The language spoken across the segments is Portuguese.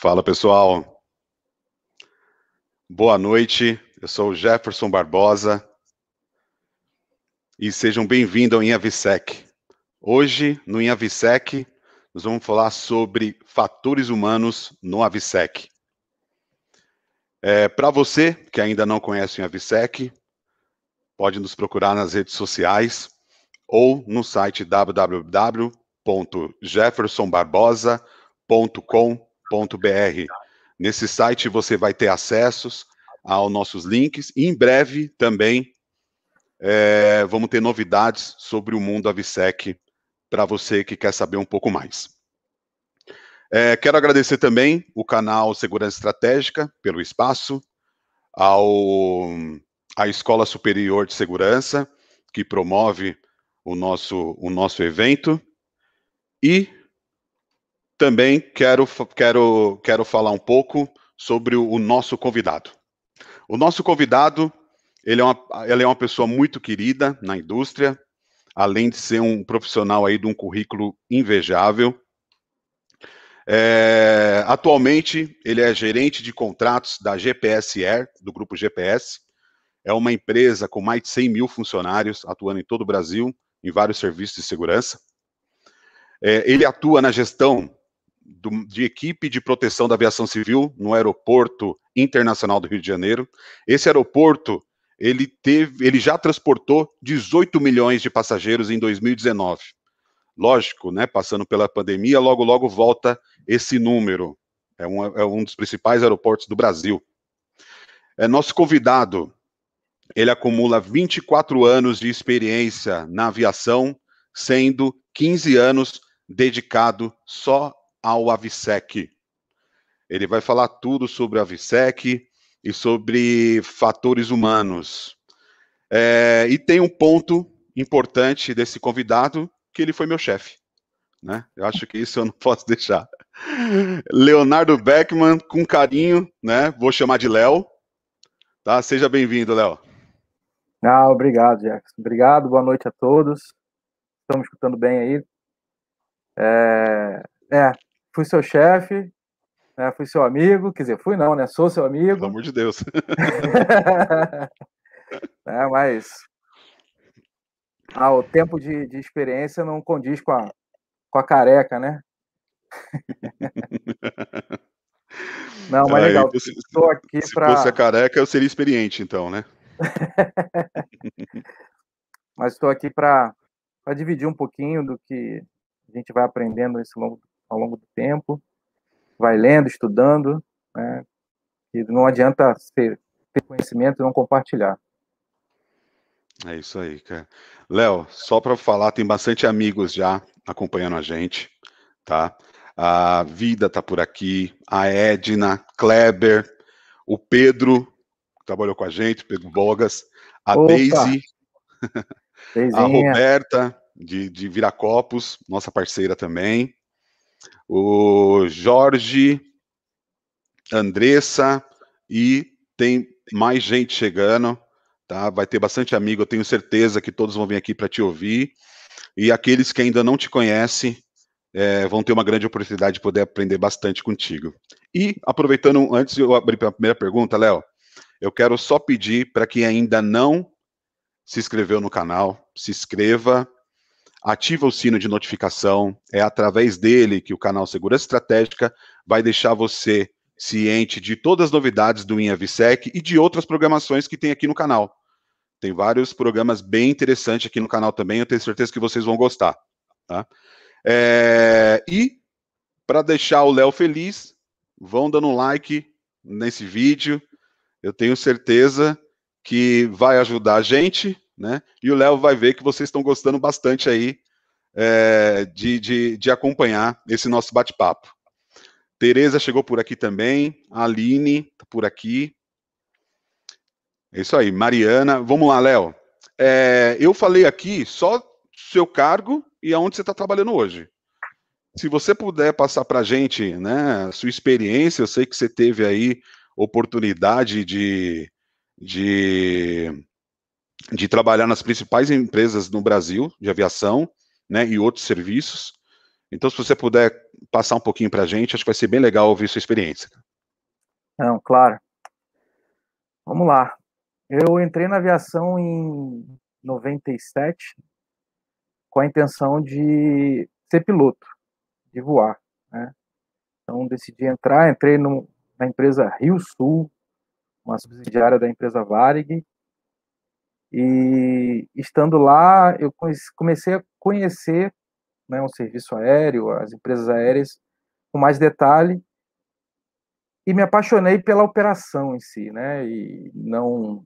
Fala, pessoal. Boa noite. Eu sou o Jefferson Barbosa e sejam bem-vindos ao InhaVisec. Hoje, no InhaVisec, nós vamos falar sobre fatores humanos no AVSEC. Para você que ainda não conhece o InhaVisec, pode nos procurar nas redes sociais ou no site www.jeffersonbarbosa.com.br. Nesse site você vai ter acessos aos nossos links e em breve também vamos ter novidades sobre o mundo AVSEC para você que quer saber um pouco mais. Quero agradecer também o canal Segurança Estratégica pelo espaço, à Escola Superior de Segurança, que promove o nosso evento, e também quero falar um pouco sobre o nosso convidado. O nosso convidado, ele é uma pessoa muito querida na indústria, além de ser um profissional aí de um currículo invejável. Atualmente, ele é gerente de contratos da GPS Air, do grupo GPS. É uma empresa com mais de 100 mil funcionários, atuando em todo o Brasil, em vários serviços de segurança. Ele atua na gestão de equipe de proteção da aviação civil no Aeroporto Internacional do Rio de Janeiro. Esse aeroporto, ele já transportou 18 milhões de passageiros em 2019. Lógico, né, passando pela pandemia, logo volta esse número. É um dos principais aeroportos do Brasil. Nosso convidado, ele acumula 24 anos de experiência na aviação, sendo 15 anos dedicado só ao AVSEC. Ele vai falar tudo sobre o AVSEC e sobre fatores humanos. E tem um ponto importante desse convidado, que ele foi meu chefe, né? Eu acho que isso eu não posso deixar. Leonardo Beckman, com carinho, né? Vou chamar de Léo, tá? Seja bem-vindo, Léo. Obrigado, Jefferson. Obrigado, boa noite a todos. Estamos escutando bem aí. Fui seu chefe, né? Fui seu amigo, quer dizer, fui não, né? Sou seu amigo. Pelo amor de Deus. Mas o tempo de experiência não condiz com a careca, né? Não, mas legal. Estou aqui se fosse a careca, eu seria experiente, então, né? Mas estou aqui para dividir um pouquinho do que a gente vai aprendendo ao longo do tempo, vai lendo, estudando, né? E não adianta ter conhecimento e não compartilhar. É isso aí, cara. Léo, só para falar, tem bastante amigos já acompanhando a gente, tá? A Vida tá por aqui, a Edna, Kleber, o Pedro, que trabalhou com a gente, Pedro Bogas, a Daisy, a Roberta, de Viracopos, nossa parceira também, o Jorge, Andressa, e tem mais gente chegando, tá? Vai ter bastante amigo, eu tenho certeza que todos vão vir aqui para te ouvir, e aqueles que ainda não te conhecem vão ter uma grande oportunidade de poder aprender bastante contigo. E, aproveitando, antes de eu abrir para a primeira pergunta, Léo, eu quero só pedir para quem ainda não se inscreveu no canal, se inscreva, ativa o sino de notificação, é através dele que o canal Segurança Estratégica vai deixar você ciente de todas as novidades do InhaVisec e de outras programações que tem aqui no canal. Tem vários programas bem interessantes aqui no canal também, eu tenho certeza que vocês vão gostar, tá? E, para deixar o Léo feliz, vão dando um like nesse vídeo, eu tenho certeza que vai ajudar a gente, né? E o Léo vai ver que vocês estão gostando bastante aí de acompanhar esse nosso bate-papo. Tereza chegou por aqui também, a Aline tá por aqui. É isso aí, Mariana. Vamos lá, Léo. Eu falei aqui só seu cargo e aonde você está trabalhando hoje. Se você puder passar para a gente, né, a sua experiência, eu sei que você teve aí oportunidade de trabalhar nas principais empresas no Brasil de aviação, né, e outros serviços. Então, se você puder passar um pouquinho para a gente, acho que vai ser bem legal ouvir sua experiência. Não, claro. Vamos lá. Eu entrei na aviação em 97 com a intenção de ser piloto, de voar, né? Então decidi entrar, na empresa Rio Sul, uma subsidiária da empresa Varig, e estando lá eu comecei a conhecer, né, o serviço aéreo, as empresas aéreas com mais detalhe, e me apaixonei pela operação em si, né? E não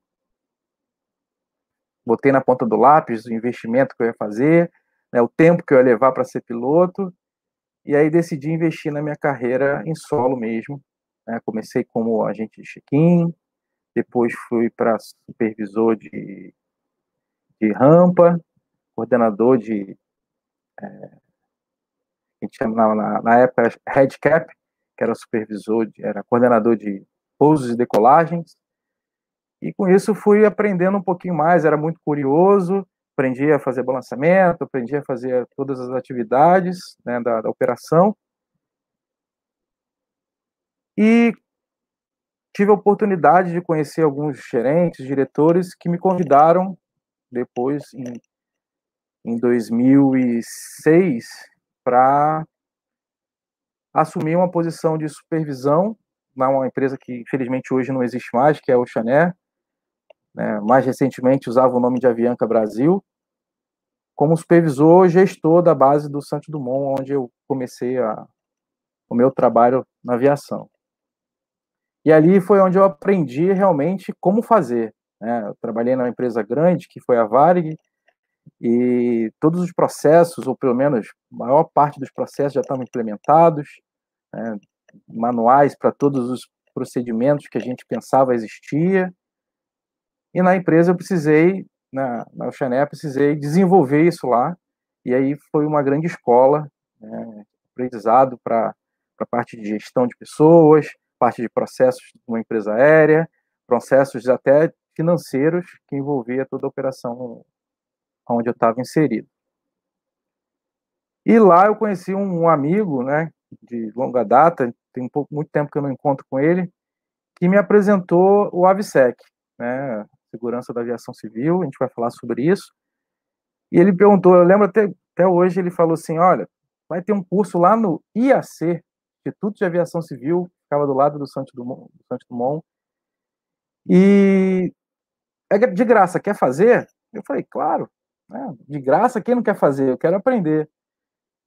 botei na ponta do lápis o investimento que eu ia fazer, né, o tempo que eu ia levar para ser piloto, e aí decidi investir na minha carreira em solo mesmo, né? Comecei como agente de check-in, depois fui para supervisor de rampa, coordenador a gente chama na época head cap, que era era coordenador de pousos e decolagens, e com isso fui aprendendo um pouquinho mais, era muito curioso, aprendi a fazer balanceamento, aprendi a fazer todas as atividades, né, da operação, e tive a oportunidade de conhecer alguns gerentes, diretores, que me convidaram depois, em 2006, para assumir uma posição de supervisão numa empresa que, infelizmente, hoje não existe mais, que é a Oceanair, né? Mais recentemente usava o nome de Avianca Brasil, como supervisor gestor da base do Santos Dumont, onde eu comecei o meu trabalho na aviação. E ali foi onde eu aprendi realmente como fazer, né? Eu trabalhei numa empresa grande, que foi a Varig, e todos os processos, ou pelo menos a maior parte dos processos já estavam implementados, né? Manuais para todos os procedimentos que a gente pensava existia. E na empresa eu precisei, na Oceanair, precisei desenvolver isso lá, e aí foi uma grande escola, né, aprendizado para a parte de gestão de pessoas, parte de processos de uma empresa aérea, processos até financeiros que envolvia toda a operação onde eu estava inserido. E lá eu conheci um amigo, né, de longa data, tem muito tempo que eu não encontro com ele, que me apresentou o AVSEC, né, Segurança da Aviação Civil, a gente vai falar sobre isso. E ele perguntou, eu lembro até hoje, ele falou assim, olha, vai ter um curso lá no IAC, Instituto de Aviação Civil, ficava do lado do Santos Dumont, e é de graça, quer fazer? Eu falei, claro, né, de graça, quem não quer fazer? Eu quero aprender.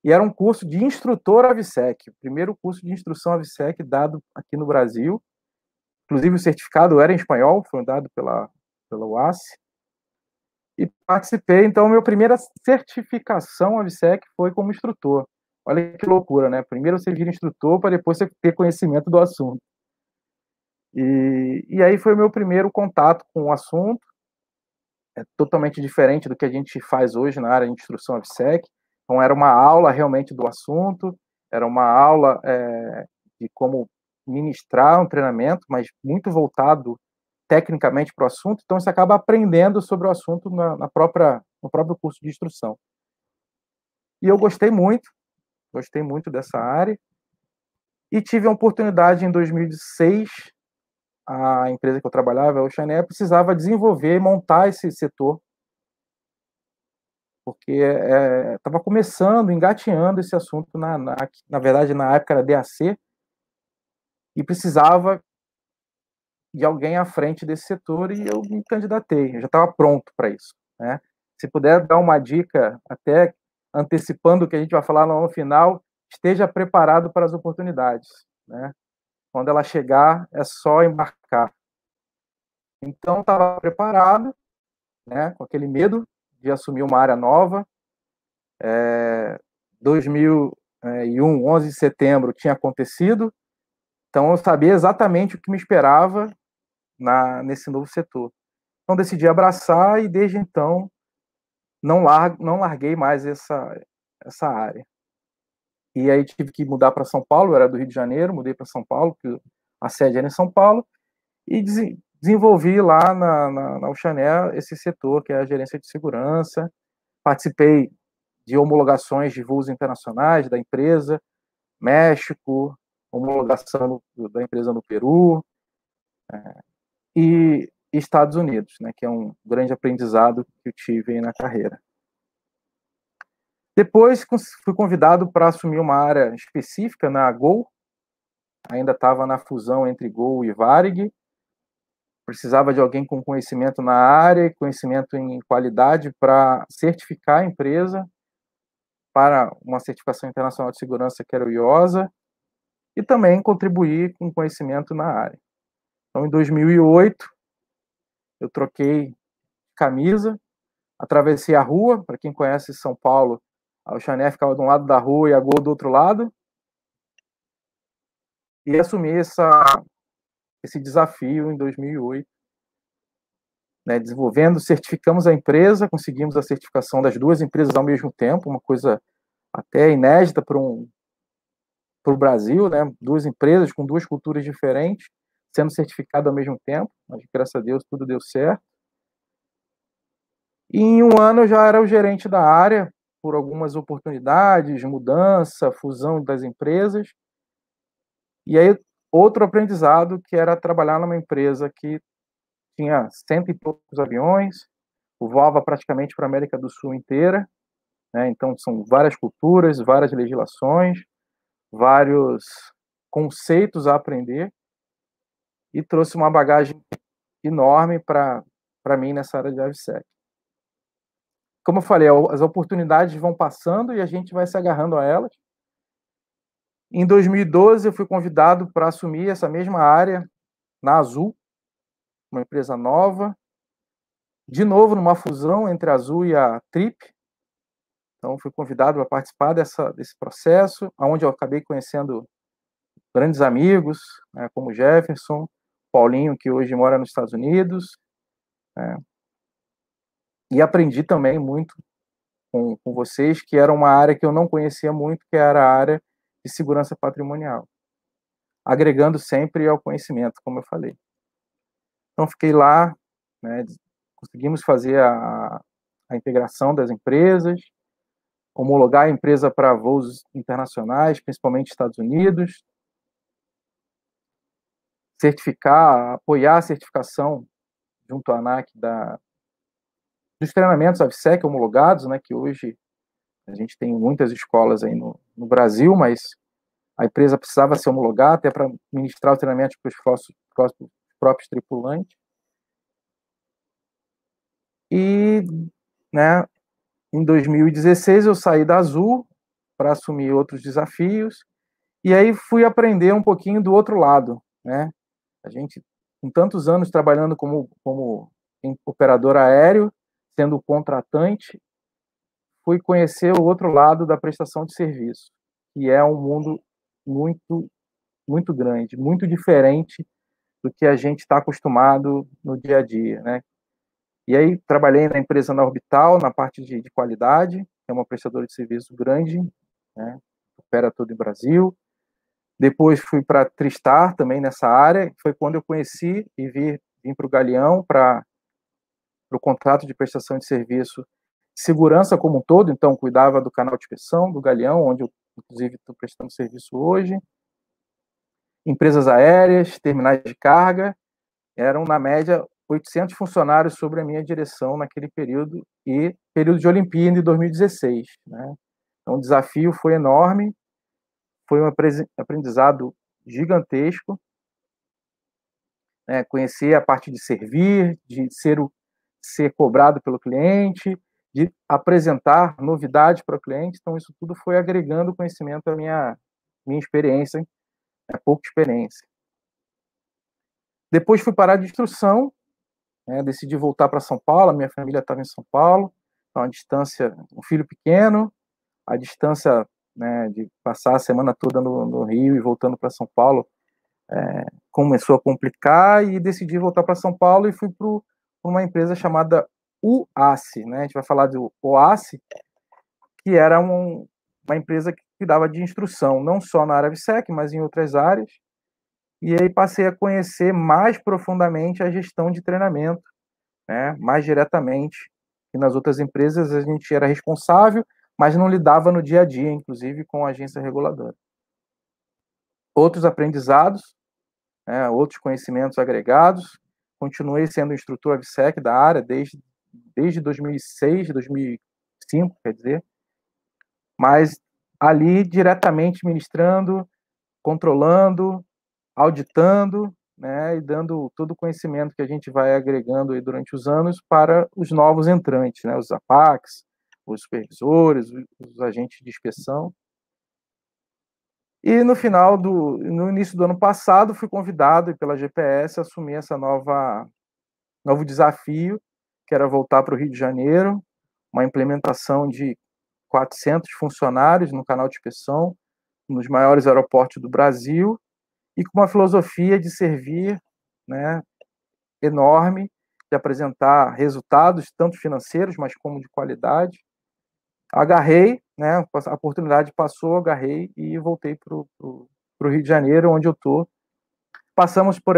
E era um curso de instrutor AVSEC, o primeiro curso de instrução AVSEC dado aqui no Brasil. Inclusive o certificado era em espanhol, foi dado pela UASC. E participei, então, minha primeira certificação AVSEC foi como instrutor. Olha que loucura, né? Primeiro você vira instrutor para depois você ter conhecimento do assunto. E aí foi o meu primeiro contato com o assunto. É totalmente diferente do que a gente faz hoje na área de instrução AVSEC. Então, era uma aula realmente do assunto, era uma aula de como ministrar um treinamento, mas muito voltado tecnicamente para o assunto, então você acaba aprendendo sobre o assunto no próprio curso de instrução. E eu gostei muito dessa área, e tive a oportunidade em 2006, a empresa que eu trabalhava, a Oceanair, precisava desenvolver e montar esse setor, porque estava começando, engateando esse assunto, na verdade, na época era DAC, e precisava de alguém à frente desse setor, e eu me candidatei, eu já estava pronto para isso, né? Se puder dar uma dica, até antecipando o que a gente vai falar no final, esteja preparado para as oportunidades, né? Quando ela chegar, é só embarcar. Então, estava preparado, né, com aquele medo de assumir uma área nova. 2001, 11 de setembro, tinha acontecido, então eu sabia exatamente o que me esperava nesse novo setor. Então, decidi abraçar e, desde então, não larguei mais essa área. E aí tive que mudar para São Paulo, eu era do Rio de Janeiro, mudei para São Paulo, porque a sede era em São Paulo, e desenvolvi lá na Oceanair esse setor, que é a gerência de segurança. Participei de homologações de voos internacionais da empresa, México, homologação da empresa no Peru, e Estados Unidos, né, que é um grande aprendizado que eu tive na carreira. Depois fui convidado para assumir uma área específica na Gol, ainda estava na fusão entre Gol e Varig, precisava de alguém com conhecimento na área, conhecimento em qualidade para certificar a empresa para uma certificação internacional de segurança que era o IOSA, e também contribuir com conhecimento na área. Então, em 2008, eu troquei camisa, atravessei a rua, para quem conhece São Paulo, a Oceanéia ficava de um lado da rua e a Gol do outro lado, e assumi esse desafio em 2008, né, certificamos a empresa, conseguimos a certificação das duas empresas ao mesmo tempo, uma coisa até inédita para o Brasil, né, duas empresas com duas culturas diferentes, sendo certificadas ao mesmo tempo, mas graças a Deus tudo deu certo. E em um ano eu já era o gerente da área, por algumas oportunidades, mudança, fusão das empresas, e aí outro aprendizado que era trabalhar numa empresa que tinha 100 e poucos aviões, voava praticamente para a América do Sul inteira, né? Então são várias culturas, várias legislações, vários conceitos a aprender, e trouxe uma bagagem enorme para mim nessa área de AVSEC. Como eu falei, as oportunidades vão passando e a gente vai se agarrando a elas. Em 2012 eu fui convidado para assumir essa mesma área na Azul, uma empresa nova, de novo numa fusão entre a Azul e a Trip. Então fui convidado para participar desse processo, onde eu acabei conhecendo grandes amigos, né, como Jefferson, Paulinho, que hoje mora nos Estados Unidos, né, e aprendi também muito com vocês, que era uma área que eu não conhecia muito, que era a área de segurança patrimonial, agregando sempre ao conhecimento, como eu falei. Então fiquei lá, né, conseguimos fazer a integração das empresas, homologar a empresa para voos internacionais, principalmente Estados Unidos, certificar, apoiar a certificação junto à ANAC dos treinamentos AVSEC homologados, né, que hoje a gente tem muitas escolas aí no Brasil, mas a empresa precisava se homologar até para ministrar o treinamento para os próprios tripulantes. E, né, em 2016 eu saí da Azul para assumir outros desafios, e aí fui aprender um pouquinho do outro lado, né? A gente, com tantos anos trabalhando como operador aéreo, sendo contratante, fui conhecer o outro lado da prestação de serviço, que é um mundo muito, muito grande, muito diferente do que a gente está acostumado no dia a dia, né? E aí trabalhei na empresa na Orbital, na parte de qualidade, que é uma prestadora de serviço grande, né? Opera todo o Brasil. Depois fui para a Tristar, também nessa área, foi quando eu conheci e vim para o Galeão, para o contrato de prestação de serviço segurança como um todo, então cuidava do canal de inspeção do Galeão, onde eu, inclusive, estou prestando serviço hoje. Empresas aéreas, terminais de carga, eram, na média, 800 funcionários sobre a minha direção naquele período, e período de Olimpíada em 2016. Né? Então, o desafio foi enorme, foi um aprendizado gigantesco, né? Conhecer a parte de servir, de ser cobrado pelo cliente, de apresentar novidades para o cliente. Então, isso tudo foi agregando conhecimento à minha experiência, pouca experiência. Depois fui parar de instrução, né, decidi voltar para São Paulo, a minha família estava em São Paulo, então a distância, um filho pequeno, a distância, né, de passar a semana toda no Rio e voltando para São Paulo começou a complicar, e decidi voltar para São Paulo e fui para uma empresa chamada UASI, né? A gente vai falar do OASI, que era uma empresa que cuidava de instrução, não só na área AVSEC, mas em outras áreas. E aí passei a conhecer mais profundamente a gestão de treinamento, né? Mais diretamente. E nas outras empresas a gente era responsável mas não lidava no dia a dia, inclusive com a agência reguladora. Outros aprendizados, né, outros conhecimentos agregados, continuei sendo instrutor AVSEC da área desde 2006, 2005, quer dizer, mas ali diretamente ministrando, controlando, auditando, né, e dando todo o conhecimento que a gente vai agregando aí durante os anos para os novos entrantes, né, os APACs, os supervisores, os agentes de inspeção. E no início do ano passado, fui convidado pela GPS a assumir essa novo desafio, que era voltar para o Rio de Janeiro, uma implementação de 400 funcionários no canal de inspeção, nos maiores aeroportos do Brasil, e com uma filosofia de servir, né, enorme, de apresentar resultados, tanto financeiros, mas como de qualidade. Agarrei, né, a oportunidade passou, agarrei e voltei para o Rio de Janeiro, onde eu estou. Passamos por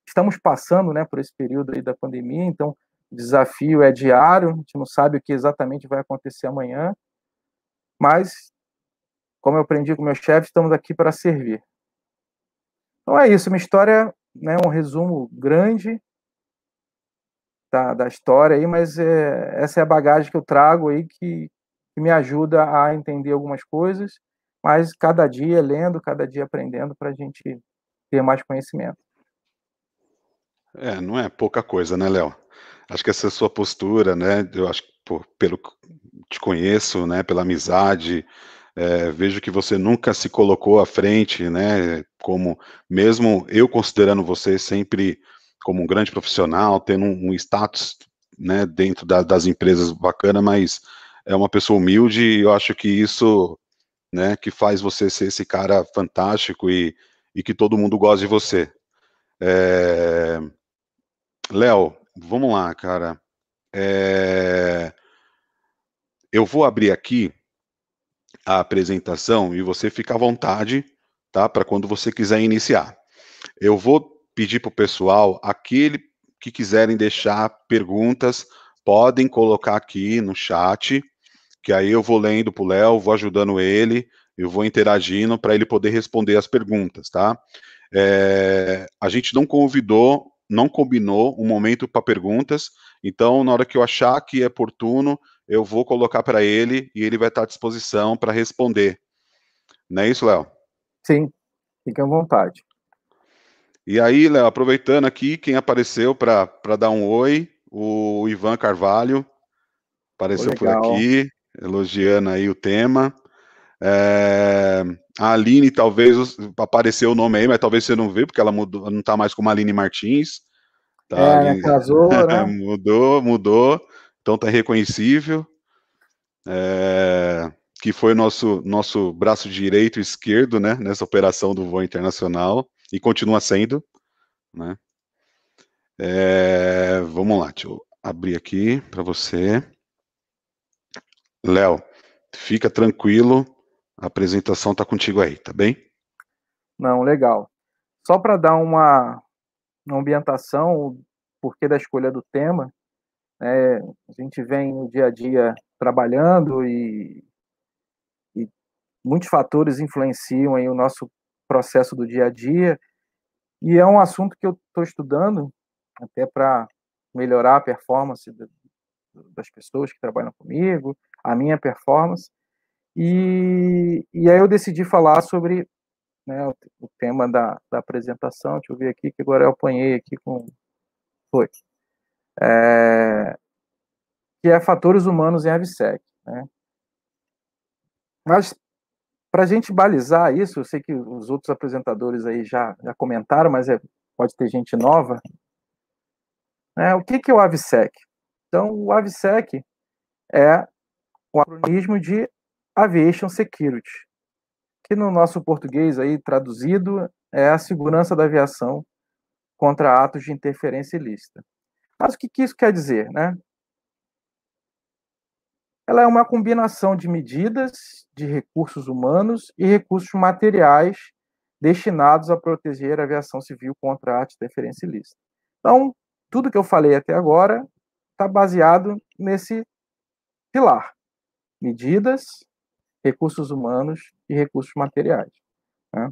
estamos passando, né, por esse período aí da pandemia, então o desafio é diário, a gente não sabe o que exatamente vai acontecer amanhã, mas, como eu aprendi com meu chefe, estamos aqui para servir. Então é isso, minha história, né, um resumo grande da história aí, mas essa é a bagagem que eu trago aí que me ajuda a entender algumas coisas, mas cada dia lendo, cada dia aprendendo para a gente ter mais conhecimento. Não é pouca coisa, né, Léo? Acho que essa sua postura, né, eu acho que pelo que te conheço, né, pela amizade, vejo que você nunca se colocou à frente, né, como mesmo eu considerando você sempre como um grande profissional, tendo um status, né, dentro das empresas bacana, mas é uma pessoa humilde e eu acho que isso, né, que faz você ser esse cara fantástico e que todo mundo gosta de você. Léo, vamos lá, cara. Eu vou abrir aqui a apresentação e você fica à vontade, tá? Para quando você quiser iniciar. Eu vou pedir para o pessoal, aquele que quiserem deixar perguntas, podem colocar aqui no chat, que aí eu vou lendo para o Léo, vou ajudando ele, eu vou interagindo para ele poder responder as perguntas, tá? A gente não combinou um momento para perguntas, então na hora que eu achar que é oportuno, eu vou colocar para ele e ele vai estar à disposição para responder. Não é isso, Léo? Sim, fique à vontade. E aí, Léo, aproveitando aqui, quem apareceu para dar um oi, o Ivan Carvalho apareceu por Legal. aqui, elogiando aí o tema. A Aline, talvez apareceu o nome aí, mas talvez você não vê, porque ela mudou, não está mais como Aline Martins. Tá Né, ali, casou, né? mudou, então tá reconhecível. Que foi nosso braço direito e esquerdo, né, nessa operação do voo internacional, e continua sendo, né. Vamos lá, deixa eu abrir aqui para você. Léo, fica tranquilo, a apresentação tá contigo aí, tá bem? Não, legal. Só para dar uma ambientação, o porquê da escolha do tema, né, a gente vem no dia a dia trabalhando e muitos fatores influenciam aí o nosso processo do dia a dia, e é um assunto que eu estou estudando até para melhorar a performance das pessoas que trabalham comigo, a minha performance, e aí eu decidi falar sobre, né, o tema da apresentação. Deixa eu ver aqui, que agora eu apanhei aqui com... Foi. Que é fatores humanos em AVSEC, né? Mas, para a gente balizar isso, eu sei que os outros apresentadores aí já comentaram, mas pode ter gente nova, né? O que é o AVSEC? Então, o AVSEC é o acronismo de Aviation Security, que no nosso português aí traduzido é a segurança da aviação contra atos de interferência ilícita. Mas o que isso quer dizer, né? Ela é uma combinação de medidas de recursos humanos e recursos materiais destinados a proteger a aviação civil contra atos de interferência ilícita. Então, tudo que eu falei até agora está baseado nesse pilar. medidas, recursos humanos e recursos materiais, né?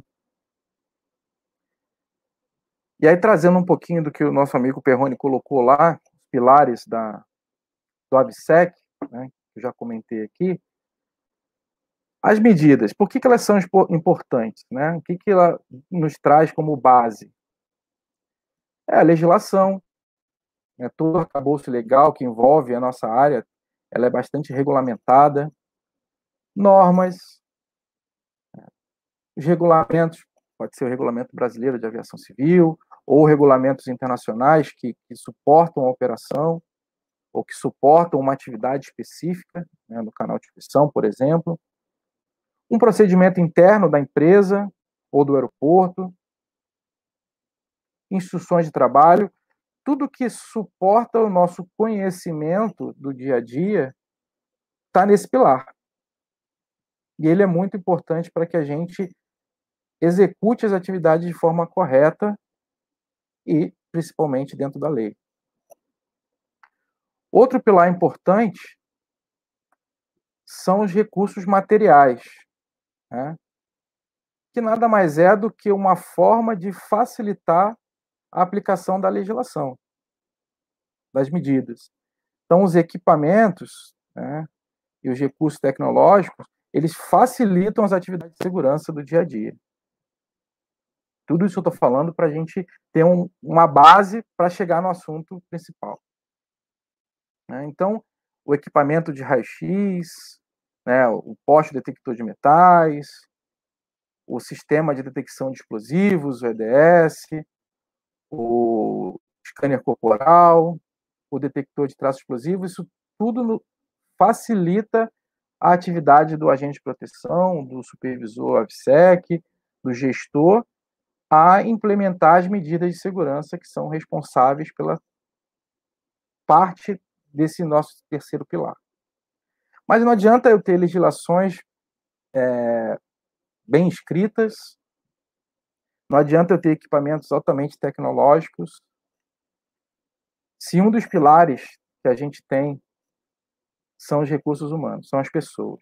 E aí, trazendo um pouquinho do que o nosso amigo Perrone colocou lá, os pilares do ABSEC, né, que eu já comentei aqui, as medidas, por que elas são importantes, né? O que ela nos traz como base? É a legislação, né? Todo arcabouço legal que envolve a nossa área, ela é bastante regulamentada, normas, os regulamentos, pode ser o Regulamento Brasileiro de Aviação Civil, ou regulamentos internacionais que suportam a operação, ou que suportam uma atividade específica, né, no canal de inspeção, por exemplo. Um procedimento interno da empresa ou do aeroporto, instruções de trabalho, tudo que suporta o nosso conhecimento do dia a dia está nesse pilar. E ele é muito importante para que a gente execute as atividades de forma correta e, principalmente, dentro da lei. Outro pilar importante são os recursos materiais, né? Que nada mais é do que uma forma de facilitar a aplicação da legislação, das medidas. Então, os equipamentos, né, e os recursos tecnológicos, eles facilitam as atividades de segurança do dia a dia. Tudo isso eu estou falando para a gente ter uma base para chegar no assunto principal, né? Então, o equipamento de raio-x, né, o poste detector de metais, o sistema de detecção de explosivos, o EDS, o scanner corporal, o detector de traços explosivos, isso tudo facilita a atividade do agente de proteção, do supervisor ABSEC, do gestor, a implementar as medidas de segurança que são responsáveis pela parte desse nosso terceiro pilar. Mas não adianta eu ter legislações bem escritas, não adianta eu ter equipamentos altamente tecnológicos, se um dos pilares que a gente tem são os recursos humanos, são as pessoas,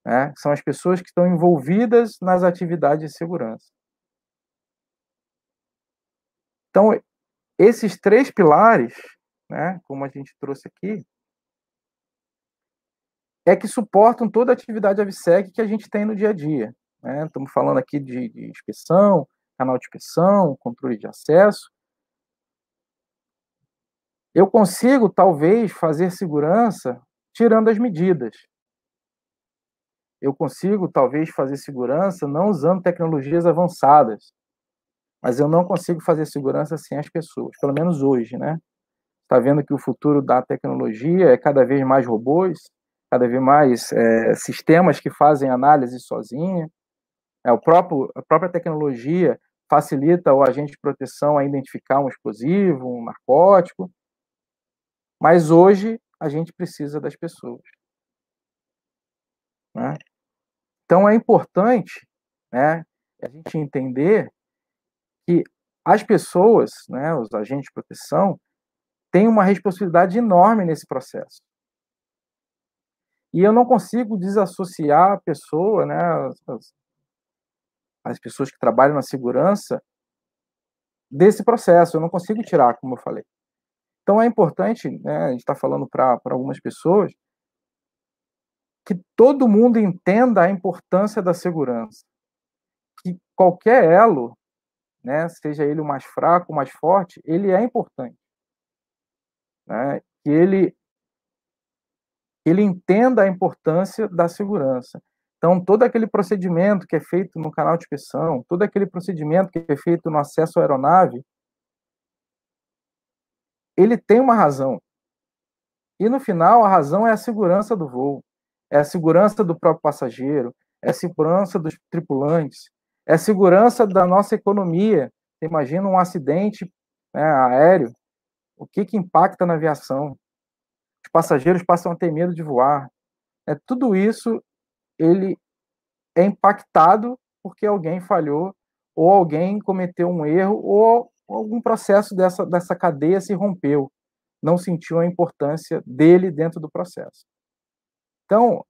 né? São as pessoas que estão envolvidas nas atividades de segurança. Então, esses três pilares, né, como a gente trouxe aqui, é que suportam toda a atividade ABSEC que a gente tem no dia a dia, né? Estamos falando aqui de inspeção, canal de inspeção, controle de acesso. Eu consigo, talvez, fazer segurança tirando as medidas. Eu consigo, talvez, fazer segurança não usando tecnologias avançadas, mas eu não consigo fazer segurança sem as pessoas, pelo menos hoje, né? Está vendo que o futuro da tecnologia é cada vez mais robôs, cada vez mais sistemas que fazem análise sozinha. A própria tecnologia facilita o agente de proteção a identificar um explosivo, um narcótico, mas hoje a gente precisa das pessoas, né? Então é importante, né, a gente entender que as pessoas, né, os agentes de proteção, têm uma responsabilidade enorme nesse processo. E eu não consigo desassociar a pessoa, né, as pessoas que trabalham na segurança, desse processo. Eu não consigo tirar, como eu falei. Então é importante, né, a gente está falando para algumas pessoas, que todo mundo entenda a importância da segurança. Que qualquer elo, né, seja ele o mais fraco, o mais forte, ele é importante, né? Que ele entenda a importância da segurança. Então, todo aquele procedimento que é feito no canal de inspeção, todo aquele procedimento que é feito no acesso à aeronave, ele tem uma razão. E, no final, a razão é a segurança do voo, é a segurança do próprio passageiro, é a segurança dos tripulantes, é a segurança da nossa economia. Você imagina um acidente, né, aéreo, o que impacta na aviação? Os passageiros passam a ter medo de voar. Tudo isso ele é impactado porque alguém falhou, ou alguém cometeu um erro, ou algum processo dessa cadeia se rompeu, não sentiu a importância dele dentro do processo. Então,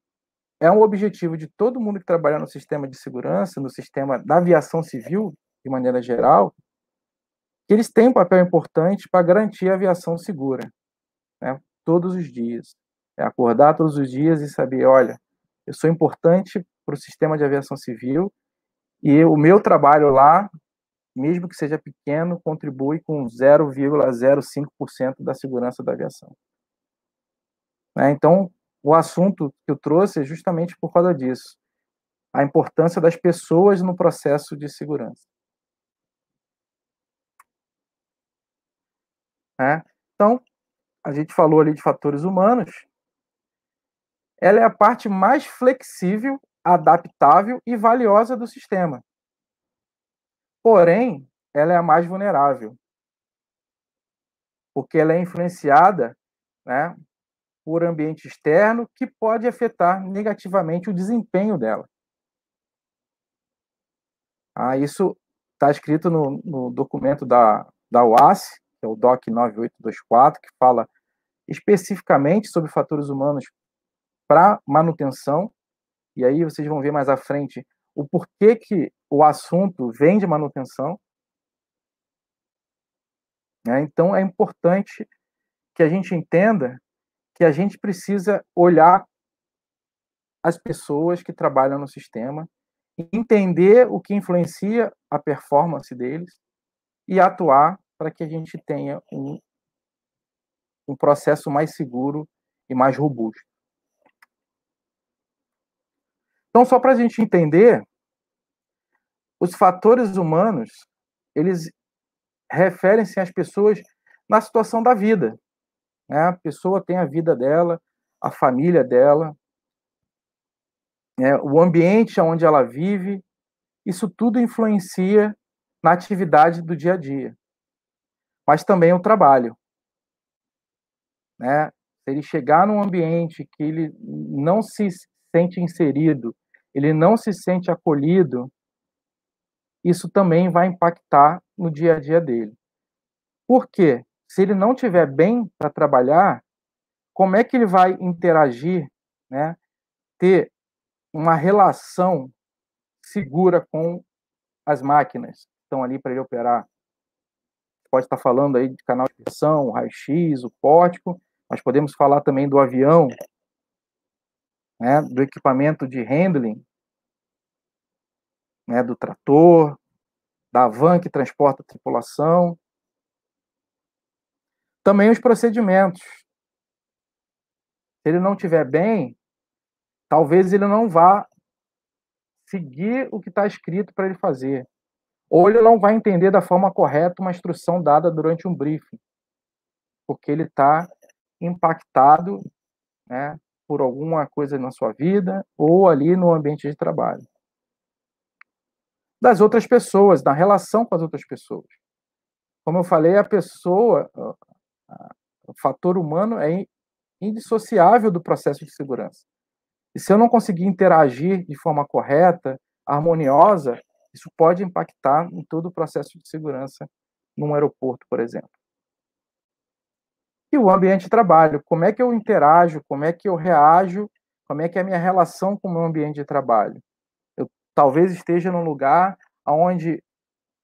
é um objetivo de todo mundo que trabalha no sistema de segurança, no sistema da aviação civil, de maneira geral, que eles têm um papel importante para garantir a aviação segura, né, todos os dias. É acordar todos os dias e saber, olha, eu sou importante para o sistema de aviação civil e o meu trabalho lá, mesmo que seja pequeno, contribui com 0,05% da segurança da aviação. Então, o assunto que eu trouxe é justamente por causa disso, a importância das pessoas no processo de segurança. Então, a gente falou ali de fatores humanos, ela é a parte mais flexível, adaptável e valiosa do sistema. Porém, ela é a mais vulnerável, porque ela é influenciada, né, por ambiente externo que pode afetar negativamente o desempenho dela. Isso está escrito no documento da OASI, que é o DOC 9824, que fala especificamente sobre fatores humanos para manutenção, e aí vocês vão ver mais à frente o porquê que o assunto vem de manutenção. Então, é importante que a gente entenda que a gente precisa olhar as pessoas que trabalham no sistema, entender o que influencia a performance deles e atuar para que a gente tenha um processo mais seguro e mais robusto. Então, só para a gente entender, os fatores humanos, eles referem-se às pessoas na situação da vida. A pessoa tem a vida dela, a família dela, o ambiente onde ela vive, isso tudo influencia na atividade do dia a dia. Mas também o trabalho. Se ele chegar num ambiente que ele não se sente inserido, ele não se sente acolhido, isso também vai impactar no dia a dia dele. Por quê? Se ele não estiver bem para trabalhar, como é que ele vai interagir, ter uma relação segura com as máquinas que estão ali para ele operar? Pode estar falando aí de canal de pressão, raio-x, o pórtico, mas podemos falar também do avião, do equipamento de handling, do trator, da van que transporta a tripulação. Também os procedimentos. Se ele não estiver bem, talvez ele não vá seguir o que está escrito para ele fazer. Ou ele não vai entender da forma correta uma instrução dada durante um briefing, porque ele está impactado, por alguma coisa na sua vida ou ali no ambiente de trabalho. Das outras pessoas, na relação com as outras pessoas. Como eu falei, a pessoa, o fator humano é indissociável do processo de segurança. E se eu não conseguir interagir de forma correta, harmoniosa, isso pode impactar em todo o processo de segurança num aeroporto, por exemplo. E o ambiente de trabalho, como é que eu interajo, como é que eu reajo, como é que é a minha relação com o meu ambiente de trabalho? Eu talvez esteja num lugar onde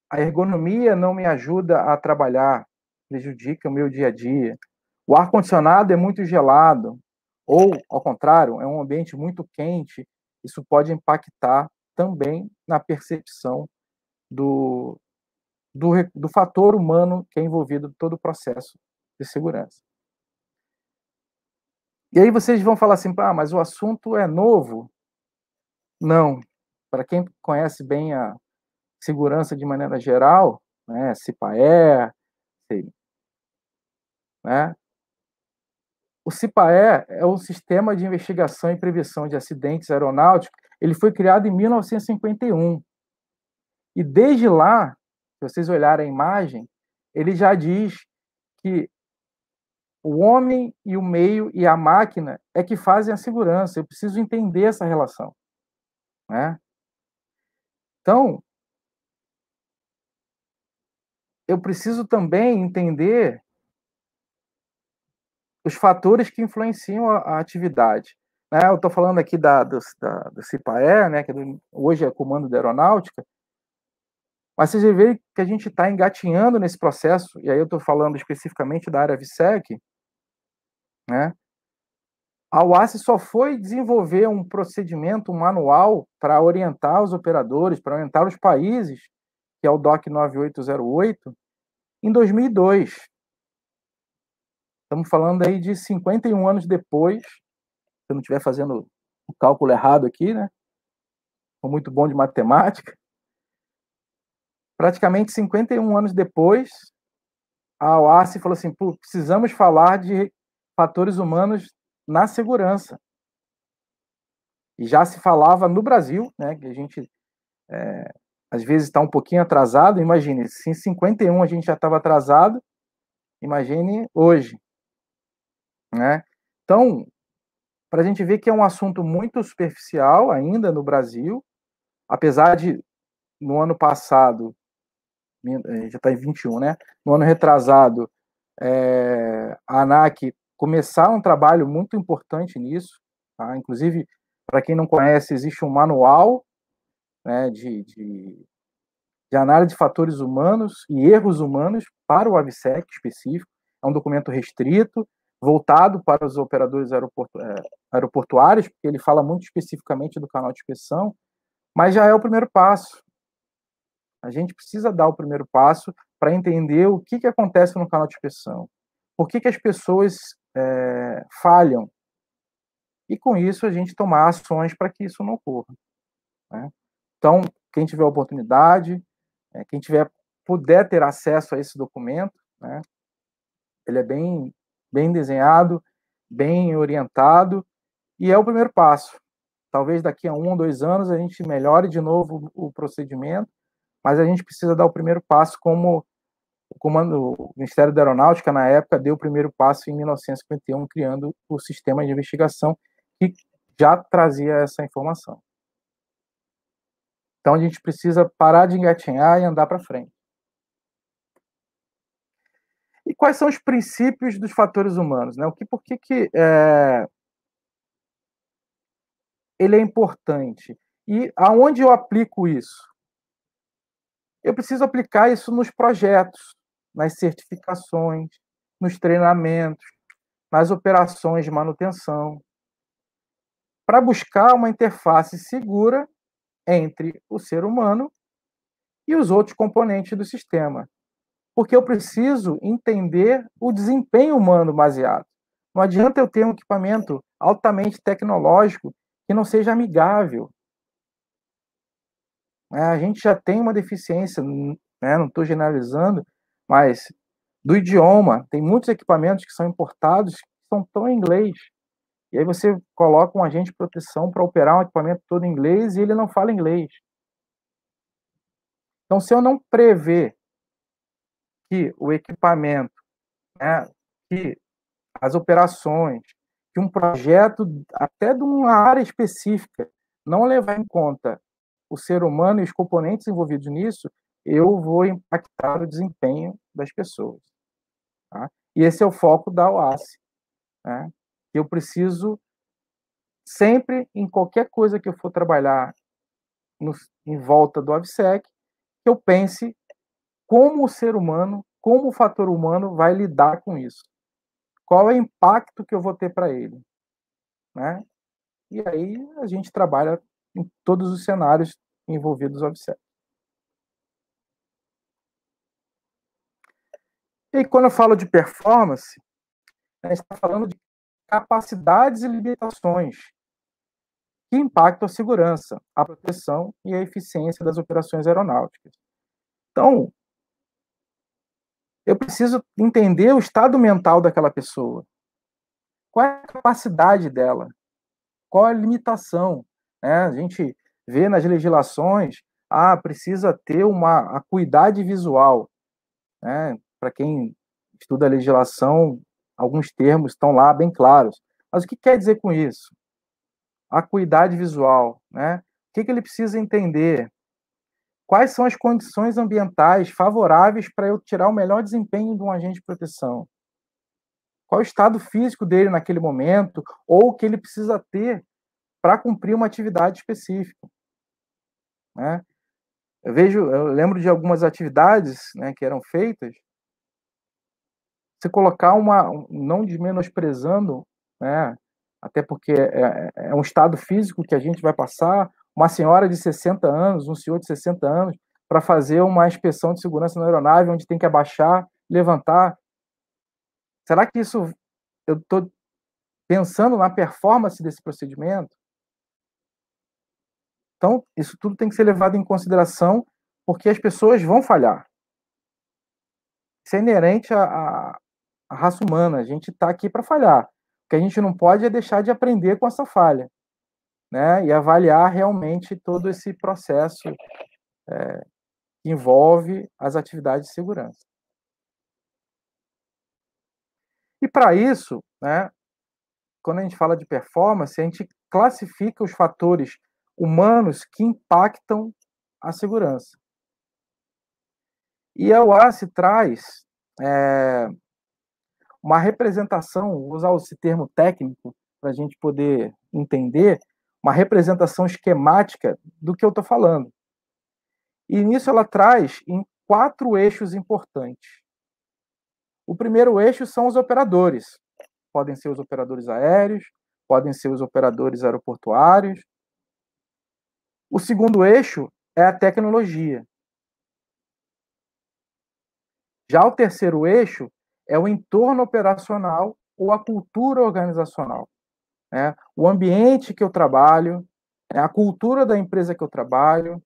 a ergonomia não me ajuda a trabalhar, prejudica o meu dia a dia. O ar-condicionado é muito gelado, ou, ao contrário, é um ambiente muito quente, isso pode impactar também na percepção do fator humano que é envolvido em todo o processo de segurança. E aí vocês vão falar assim, mas o assunto é novo? Não. Para quem conhece bem a segurança de maneira geral, CIPAE, o CIPAE é o Sistema de Investigação e Prevenção de Acidentes Aeronáuticos. Ele foi criado em 1951. E desde lá, se vocês olharem a imagem, ele já diz que o homem e o meio e a máquina é que fazem a segurança. Eu preciso entender essa relação. Então, eu preciso também entender os fatores que influenciam a atividade. né, eu estou falando aqui do CIPAE, né, que hoje é Comando da Aeronáutica, mas vocês veem que a gente está engatinhando nesse processo, e aí eu estou falando especificamente da área AVSEC, né? A UASC só foi desenvolver um procedimento, um manual para orientar os operadores, para orientar os países, que é o DOC 9808, em 2002. Estamos falando aí de 51 anos depois, se eu não estiver fazendo o cálculo errado aqui, né? Sou muito bom de matemática. Praticamente 51 anos depois, a OASI falou assim, precisamos falar de fatores humanos na segurança. E já se falava no Brasil, né, que a gente às vezes está um pouquinho atrasado. Imagine, se em 51 a gente já estava atrasado, imagine hoje, né? Então, para a gente ver que é um assunto muito superficial ainda no Brasil, apesar de, no ano passado, já está em 21, né? No ano retrasado, a ANAC começar um trabalho muito importante nisso, tá? Inclusive, para quem não conhece, existe um manual, né, de análise de fatores humanos e erros humanos para o AVSEC específico. É um documento restrito, voltado para os operadores aeroportuários, porque ele fala muito especificamente do canal de inspeção, mas já é o primeiro passo. A gente precisa dar o primeiro passo para entender o que acontece no canal de inspeção, por que as pessoas falham, e com isso a gente tomar ações para que isso não ocorra, né? Então, quem tiver oportunidade, quem puder ter acesso a esse documento, né, ele é bem desenhado, bem orientado, e é o primeiro passo. Talvez daqui a 1 ou 2 anos a gente melhore de novo o procedimento, mas a gente precisa dar o primeiro passo, como o Ministério da Aeronáutica, na época, deu o primeiro passo em 1951, criando o sistema de investigação que já trazia essa informação. Então, a gente precisa parar de engatinhar e andar para frente. E quais são os princípios dos fatores humanos, né? Por que ele é importante? E aonde eu aplico isso? Eu preciso aplicar isso nos projetos, nas certificações, nos treinamentos, nas operações de manutenção, para buscar uma interface segura entre o ser humano e os outros componentes do sistema. Porque eu preciso entender o desempenho humano baseado. Não adianta eu ter um equipamento altamente tecnológico que não seja amigável. A gente já tem uma deficiência, né, não estou generalizando, mas do idioma. Tem muitos equipamentos que são importados que estão em inglês. E aí você coloca um agente de proteção para operar um equipamento todo em inglês e ele não fala inglês. Então, se eu não prever que o equipamento, né, que as operações, que um projeto, até de uma área específica, não levar em conta o ser humano e os componentes envolvidos nisso, eu vou impactar o desempenho das pessoas. Tá? E esse é o foco da OASI. Né? Eu preciso, sempre, em qualquer coisa que eu for trabalhar em volta do AVSEC, que eu pense como o ser humano, como o fator humano vai lidar com isso. Qual é o impacto que eu vou ter para ele? Né? E aí a gente trabalha em todos os cenários envolvidos no AVSEC. E quando eu falo de performance, a gente está falando de capacidades e limitações que impactam a segurança, a proteção e a eficiência das operações aeronáuticas. Então, eu preciso entender o estado mental daquela pessoa. Qual é a capacidade dela? Qual é a limitação? A gente vê nas legislações, precisa ter uma acuidade visual. Para quem estuda a legislação, alguns termos estão lá bem claros. Mas o que quer dizer com isso? Acuidade visual. O que ele precisa entender? Quais são as condições ambientais favoráveis para eu tirar o melhor desempenho de um agente de proteção? Qual é o estado físico dele naquele momento, ou o que ele precisa ter para cumprir uma atividade específica, né? Eu lembro de algumas atividades, né, que eram feitas, você colocar não desmenosprezando, né, até porque é um estado físico que a gente vai passar, uma senhora de 60 anos, um senhor de 60 anos, para fazer uma inspeção de segurança na aeronave, onde tem que abaixar, levantar. Será que isso, eu estou pensando na performance desse procedimento? Então, isso tudo tem que ser levado em consideração, porque as pessoas vão falhar. Isso é inerente à raça humana, a gente está aqui para falhar. O que a gente não pode é deixar de aprender com essa falha, né? E avaliar realmente todo esse processo que envolve as atividades de segurança. E para isso, né, quando a gente fala de performance, a gente classifica os fatores humanos que impactam a segurança. E a OASI traz uma representação, vou usar esse termo técnico para a gente poder entender, uma representação esquemática do que eu estou falando. E nisso ela traz em 4 eixos importantes. O primeiro eixo são os operadores. Podem ser os operadores aéreos, podem ser os operadores aeroportuários. O segundo eixo é a tecnologia. Já o terceiro eixo é o entorno operacional ou a cultura organizacional, né? O ambiente que eu trabalho, a cultura da empresa que eu trabalho,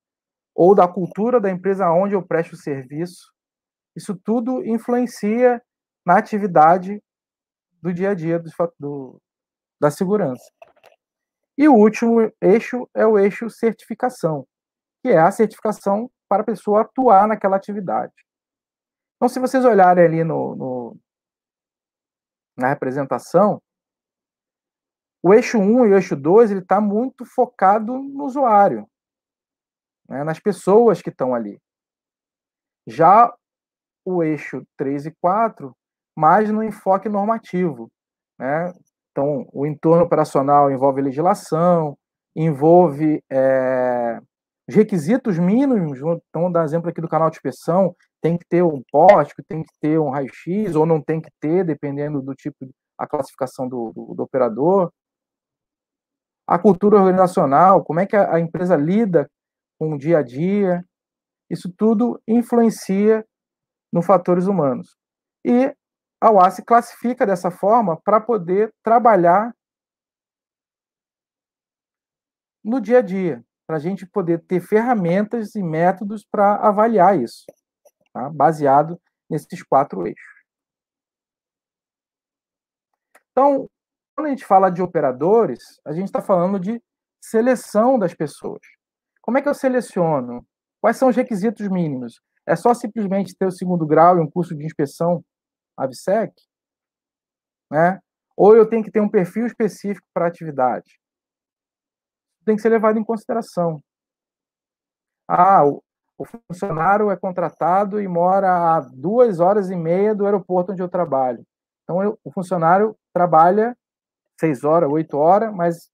ou da cultura da empresa onde eu presto serviço. Isso tudo influencia na atividade do dia a dia da segurança. E o último eixo é o eixo certificação, que é a certificação para a pessoa atuar naquela atividade. Então, se vocês olharem ali na representação, o eixo 1 e o eixo 2 ele está muito focado no usuário, né, nas pessoas que estão ali. Já o eixo 3 e 4, mais no enfoque normativo, né? Então, o entorno operacional envolve legislação, envolve os requisitos mínimos. Então, dar exemplo aqui do canal de inspeção, tem que ter um pórtico, tem que ter um raio-x, ou não tem que ter, dependendo do tipo, a classificação do operador. A cultura organizacional, como é que a empresa lida com o dia a dia, isso tudo influencia nos fatores humanos. E a OASI classifica dessa forma para poder trabalhar no dia a dia, para a gente poder ter ferramentas e métodos para avaliar isso, tá? Baseado nesses 4 eixos. Então, quando a gente fala de operadores, a gente está falando de seleção das pessoas. Como é que eu seleciono? Quais são os requisitos mínimos? É só simplesmente ter o 2º grau e um curso de inspeção ABSEC? Né? Ou eu tenho que ter um perfil específico para a atividade? Tem que ser levado em consideração. O funcionário é contratado e mora a 2h30 do aeroporto onde eu trabalho. Então, o funcionário trabalha 6 horas, 8 horas, mas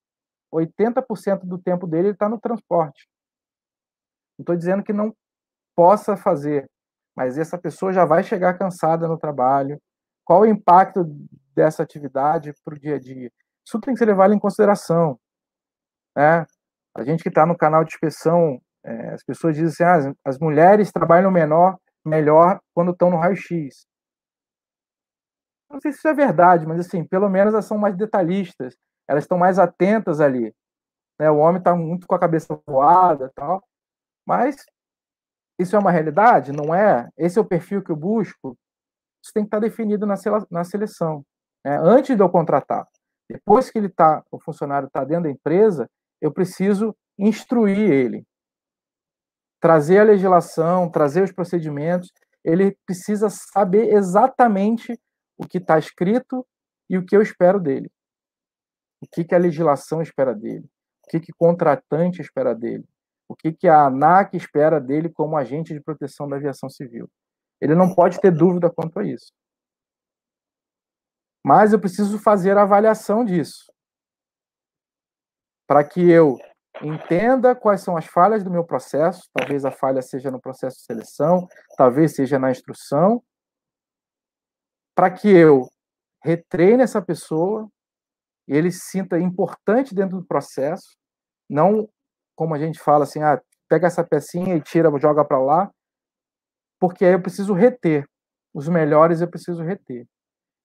80% do tempo dele está no transporte. Não estou dizendo que não possa fazer, mas essa pessoa já vai chegar cansada no trabalho. Qual o impacto dessa atividade para o dia a dia? Isso tem que ser levado em consideração, né? A gente que está no canal de inspeção, as pessoas dizem assim, as mulheres trabalham melhor quando estão no raio-x. Não sei se isso é verdade, mas assim, pelo menos elas são mais detalhistas, elas estão mais atentas ali, né? O homem está muito com a cabeça voada, tal, mas isso é uma realidade? Não é? Esse é o perfil que eu busco? Isso tem que estar definido na seleção, né? Antes de eu contratar. Depois que o funcionário está dentro da empresa, eu preciso instruir ele, trazer a legislação, trazer os procedimentos. Ele precisa saber exatamente o que está escrito e o que eu espero dele. O que a legislação espera dele, o que o contratante espera dele, o que a ANAC espera dele como agente de proteção da aviação civil. Ele não pode ter dúvida quanto a isso. Mas eu preciso fazer a avaliação disso, para que eu entenda quais são as falhas do meu processo, talvez a falha seja no processo de seleção, talvez seja na instrução, para que eu retreine essa pessoa, e ele se sinta importante dentro do processo, não como a gente fala assim, pega essa pecinha e tira, joga para lá, porque aí eu preciso reter. Os melhores eu preciso reter.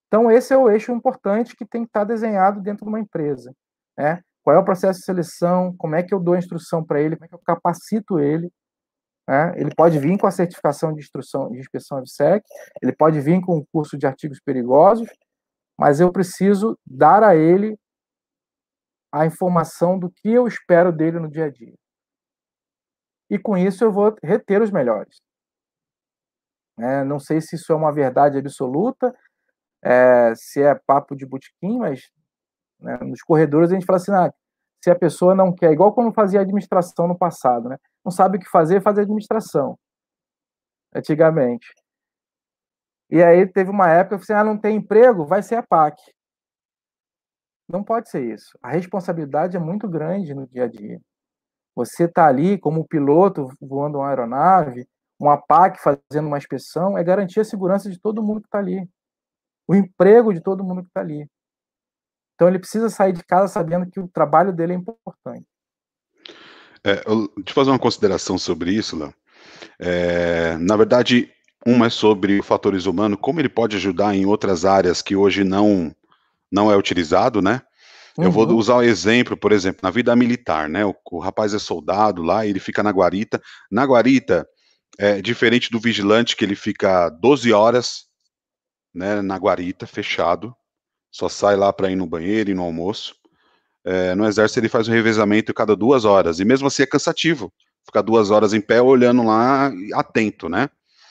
Então, esse é o eixo importante que tem que estar desenhado dentro de uma empresa, né? Qual é o processo de seleção, como é que eu dou a instrução para ele, como é que eu capacito ele, né? Ele pode vir com a certificação de instrução de inspeção ABSEC, ele pode vir com o curso de artigos perigosos, mas eu preciso dar a ele a informação do que eu espero dele no dia a dia. E com isso eu vou reter os melhores. Não sei se isso é uma verdade absoluta, se é papo de botequim, mas nos corredores a gente fala assim, se a pessoa não quer, igual quando fazia administração no passado, né? Não sabe o que fazer, faz administração, antigamente. E aí teve uma época que você não tem emprego, vai ser a PAC. Não pode ser isso. A responsabilidade é muito grande no dia a dia. Você está ali como piloto voando uma aeronave, uma PAC fazendo uma inspeção, é garantir a segurança de todo mundo que está ali. O emprego de todo mundo que está ali. Então ele precisa sair de casa sabendo que o trabalho dele é importante. Deixa eu fazer uma consideração sobre isso, Léo. Na verdade, uma é sobre fatores humanos, como ele pode ajudar em outras áreas que hoje não é utilizado, né? Eu vou usar um exemplo, por exemplo, na vida militar, né? O rapaz é soldado lá, ele fica na guarita. Na guarita, diferente do vigilante, que ele fica 12 horas, né, na guarita, fechado, só sai lá para ir no banheiro e no almoço. No exército ele faz um revezamento cada 2 horas, e mesmo assim é cansativo, ficar 2 horas em pé olhando lá, atento, né?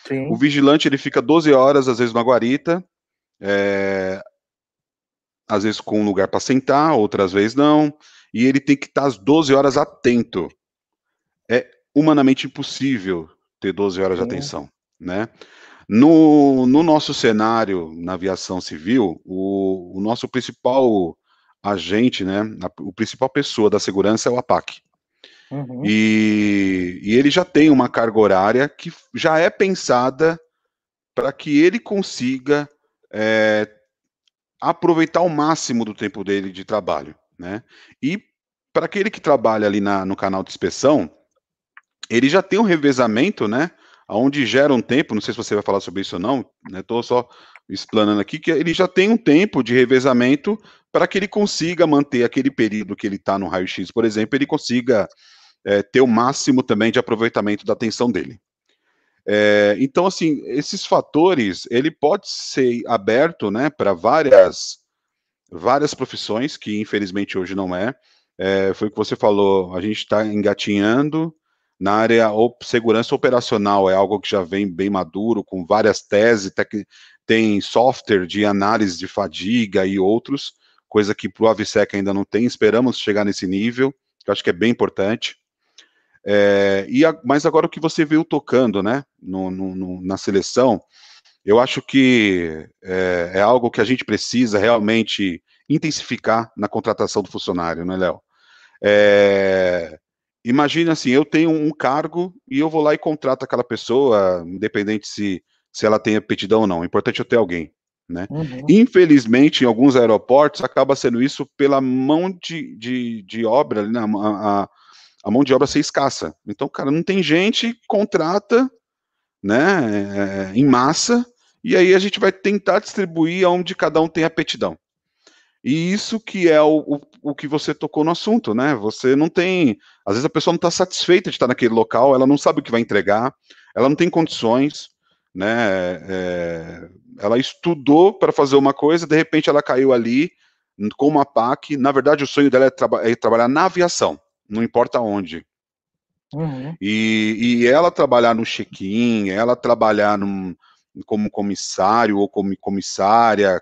Sim. O vigilante ele fica 12 horas, às vezes na guarita, às vezes com um lugar para sentar, outras vezes não, e ele tem que estar às 12 horas atento. É humanamente impossível ter 12 horas de atenção, né? No nosso cenário, na aviação civil, o nosso principal agente, né, o principal pessoa da segurança é o APAC. E ele já tem uma carga horária que já é pensada para que ele consiga aproveitar o máximo do tempo dele de trabalho, né? E para aquele que trabalha ali no canal de inspeção, ele já tem um revezamento, né? Onde gera um tempo, não sei se você vai falar sobre isso ou não, né? Estou só explanando aqui que ele já tem um tempo de revezamento para que ele consiga manter aquele período que ele está no raio-x, por exemplo, ele consiga ter o máximo também de aproveitamento da atenção dele. Então, assim, esses fatores, ele pode ser aberto, né, para várias profissões, que infelizmente hoje não é. Foi o que você falou, a gente está engatinhando na área segurança operacional, é algo que já vem bem maduro, com várias teses, tem software de análise de fadiga e outros, coisa que para o AVSEC ainda não tem, esperamos chegar nesse nível, que eu acho que é bem importante. Mas agora o que você veio tocando, né, na seleção, eu acho que é algo que a gente precisa realmente intensificar na contratação do funcionário, né, Léo? Imagina assim, eu tenho um cargo e eu vou lá e contrato aquela pessoa, independente se ela tem aptidão ou não, o importante é eu ter alguém, né? Infelizmente, em alguns aeroportos, acaba sendo isso pela mão de obra, né, a mão de obra ser escassa. Então, cara, não tem gente, contrata, né, em massa, e aí a gente vai tentar distribuir onde cada um tem aptidão. E isso que é o que você tocou no assunto, né? Você não tem... Às vezes a pessoa não está satisfeita de estar naquele local, ela não sabe o que vai entregar, ela não tem condições, né? Ela estudou para fazer uma coisa, de repente ela caiu ali com uma PAC. Na verdade, o sonho dela é trabalhar na aviação, não importa onde. E ela trabalhar no check-in, ela trabalhar como comissário ou como comissária,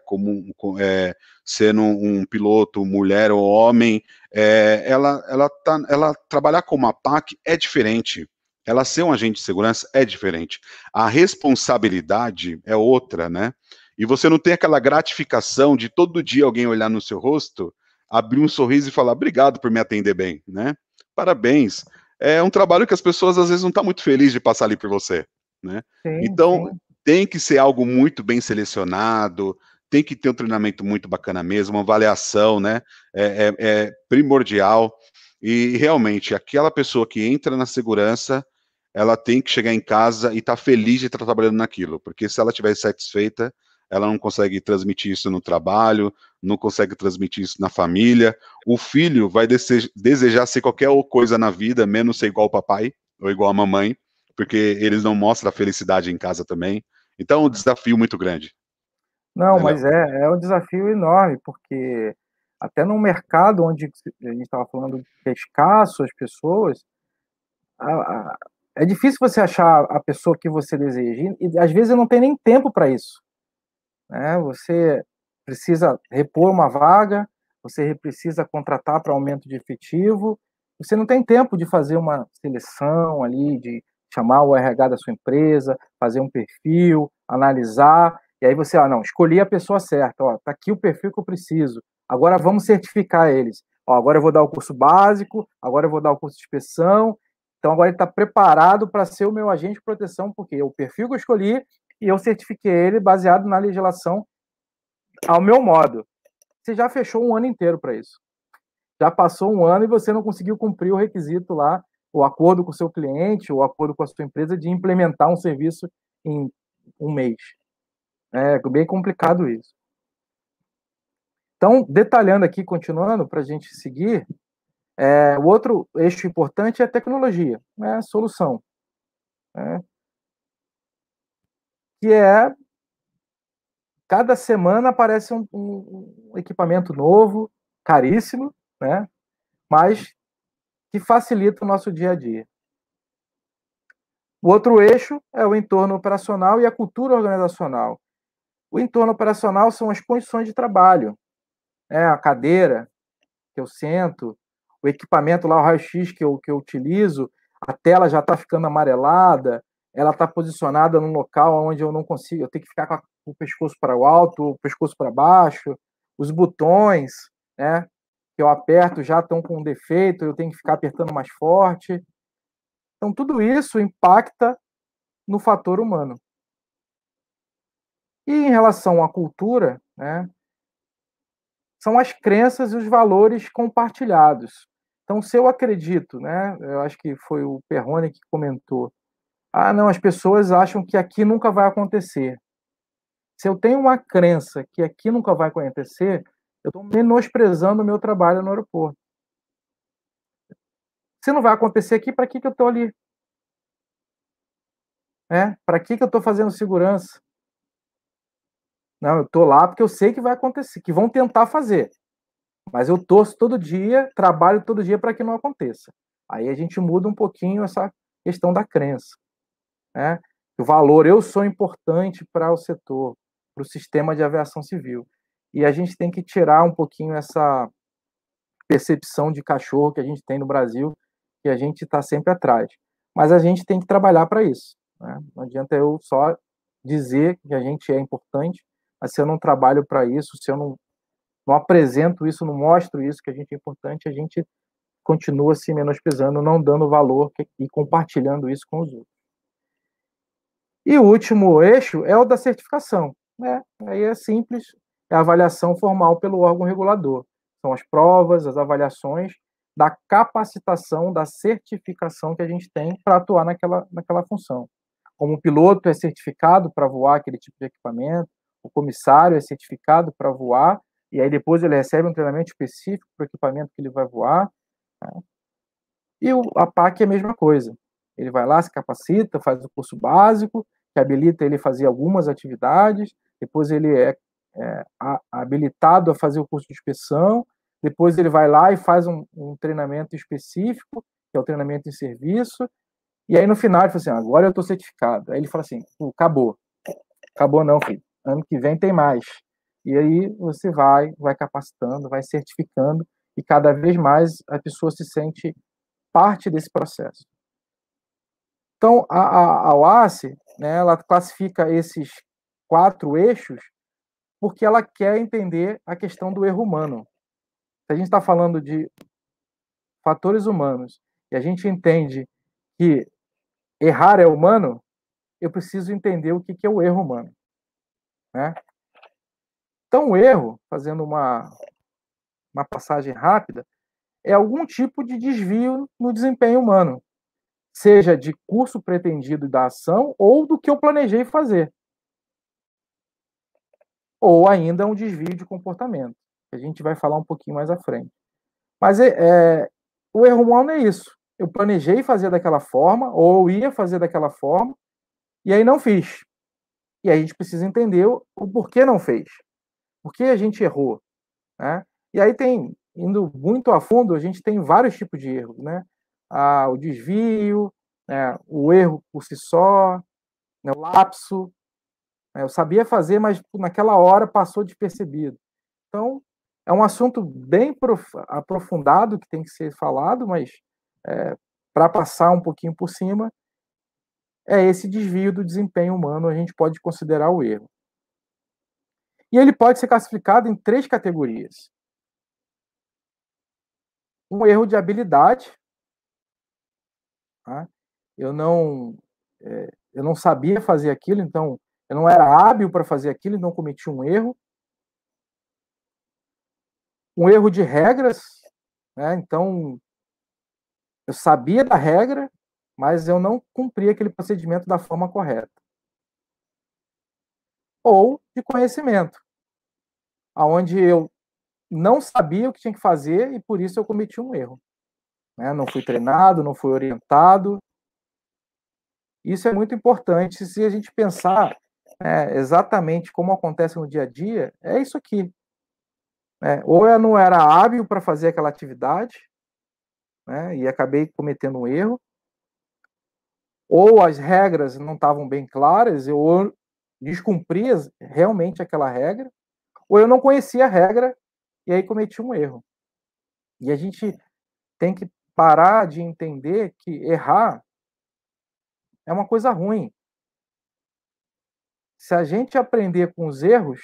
sendo um piloto, mulher ou homem, ela trabalhar com uma PAC é diferente. Ela ser um agente de segurança é diferente. A responsabilidade é outra, né? E você não tem aquela gratificação de todo dia alguém olhar no seu rosto, abrir um sorriso e falar obrigado por me atender bem, né? Parabéns. É um trabalho que as pessoas às vezes não estão muito felizes de passar ali por você, né? Sim, Então, sim. tem que ser algo muito bem selecionado, tem que ter um treinamento muito bacana mesmo, uma avaliação, né? É primordial. E realmente, aquela pessoa que entra na segurança, ela tem que chegar em casa e estar feliz de estar trabalhando naquilo, porque se ela estiver satisfeita, ela não consegue transmitir isso no trabalho, não consegue transmitir isso na família. O filho vai desejar ser qualquer coisa na vida, menos ser igual ao papai ou igual à mamãe, porque eles não mostram a felicidade em casa também. Então, é um desafio muito grande, Não, né, mas Léo? é um desafio enorme, porque até num mercado onde a gente estava falando que é escasso as pessoas, a é difícil você achar a pessoa que você deseja, e às vezes não tem nem tempo para isso, né. Você precisa repor uma vaga, você precisa contratar para aumento de efetivo, você não tem tempo de fazer uma seleção ali, de chamar o RH da sua empresa, fazer um perfil, analisar, e aí você: "Ah, não, escolhi a pessoa certa, ó, tá aqui o perfil que eu preciso, agora vamos certificar eles. Ó, agora eu vou dar o curso básico, agora eu vou dar o curso de inspeção, então agora ele está preparado para ser o meu agente de proteção, porque o perfil que eu escolhi e eu certifiquei ele baseado na legislação ao meu modo". Você já fechou um ano inteiro para isso. Já passou um ano e você não conseguiu cumprir o requisito lá, o acordo com o seu cliente, o acordo com a sua empresa de implementar um serviço em um mês. É bem complicado isso. Então, detalhando aqui, continuando para a gente seguir, o outro eixo importante é a tecnologia, né, a solução, né, que é cada semana aparece um equipamento novo, caríssimo, né, mas que facilita o nosso dia a dia. O outro eixo é o entorno operacional e a cultura organizacional. O entorno operacional são as condições de trabalho, né, a cadeira que eu sento, o equipamento lá, o raio-x que eu utilizo, a tela já está ficando amarelada, ela está posicionada num local onde eu não consigo, eu tenho que ficar com o pescoço para o alto, o pescoço para baixo, os botões, né, que eu aperto já estão com um defeito, eu tenho que ficar apertando mais forte. Então, tudo isso impacta no fator humano. E em relação à cultura, né, são as crenças e os valores compartilhados. Então, se eu acredito, né, eu acho que foi o Perrone que comentou: "Ah, não, as pessoas acham que aqui nunca vai acontecer". Se eu tenho uma crença que aqui nunca vai acontecer, eu estou menosprezando o meu trabalho no aeroporto. Se não vai acontecer aqui, para que que eu estou ali? Né? Para que que eu estou fazendo segurança? Não, eu estou lá porque eu sei que vai acontecer, que vão tentar fazer. Mas eu torço todo dia, trabalho todo dia para que não aconteça. Aí a gente muda um pouquinho essa questão da crença, né? O valor, eu sou importante para o setor, para o sistema de aviação civil. E a gente tem que tirar um pouquinho essa percepção de cachorro que a gente tem no Brasil, que a gente está sempre atrás. Mas a gente tem que trabalhar para isso, né? Não adianta eu só dizer que a gente é importante, mas se eu não trabalho para isso, se eu não apresento isso, não mostro isso, que a gente é importante, a gente continua se menosprezando, não dando valor e compartilhando isso com os outros. E o último eixo é o da certificação, né? Aí é simples, é a avaliação formal pelo órgão regulador. São as provas, as avaliações da capacitação, da certificação que a gente tem para atuar naquela função. Como o piloto é certificado para voar aquele tipo de equipamento, o comissário é certificado para voar, e aí depois ele recebe um treinamento específico para o equipamento que ele vai voar, né? E a PAC é a mesma coisa. Ele vai lá, se capacita, faz o curso básico, que habilita ele a fazer algumas atividades, depois ele é habilitado a fazer o curso de inspeção, depois ele vai lá e faz um treinamento específico, que é o treinamento em serviço, e aí no final ele fala assim: agora eu estou certificado. Aí ele fala assim: acabou. Acabou não, filho. Ano que vem tem mais. E aí você vai capacitando, vai certificando, e cada vez mais a pessoa se sente parte desse processo. Então, a OASSE, né, ela classifica esses 4 eixos porque ela quer entender a questão do erro humano. Se a gente está falando de fatores humanos e a gente entende que errar é humano, eu preciso entender o que é o erro humano, né? Então, o erro, fazendo uma passagem rápida, é algum tipo de desvio no desempenho humano, seja de curso pretendido da ação ou do que eu planejei fazer. Ou ainda um desvio de comportamento, que a gente vai falar um pouquinho mais à frente. Mas o erro humano é isso. Eu planejei fazer daquela forma, ou eu ia fazer daquela forma, e aí não fiz. E aí a gente precisa entender o porquê não fez. Por que a gente errou, né? E aí indo muito a fundo, a gente tem vários tipos de erros, né? O desvio, né? O erro por si só, né? O lapso. Eu sabia fazer, mas naquela hora passou despercebido. Então, é um assunto bem aprofundado que tem que ser falado, mas para passar um pouquinho por cima, é esse desvio do desempenho humano, a gente pode considerar o erro. E ele pode ser classificado em 3 categorias. Um erro de habilidade. Tá? Eu não sabia fazer aquilo, então eu não era hábil para fazer aquilo, então cometi um erro. Um erro de regras, né? Então eu sabia da regra, mas eu não cumpri aquele procedimento da forma correta. Ou de conhecimento, aonde eu não sabia o que tinha que fazer e por isso eu cometi um erro. Né? Não fui treinado, não fui orientado. Isso é muito importante se a gente pensar exatamente como acontece no dia a dia, é isso aqui. Ou eu não era hábil para fazer aquela atividade, né, e acabei cometendo um erro, ou as regras não estavam bem claras, eu descumpria realmente aquela regra, ou eu não conhecia a regra e aí cometi um erro. E a gente tem que parar de entender que errar é uma coisa ruim. Se a gente aprender com os erros,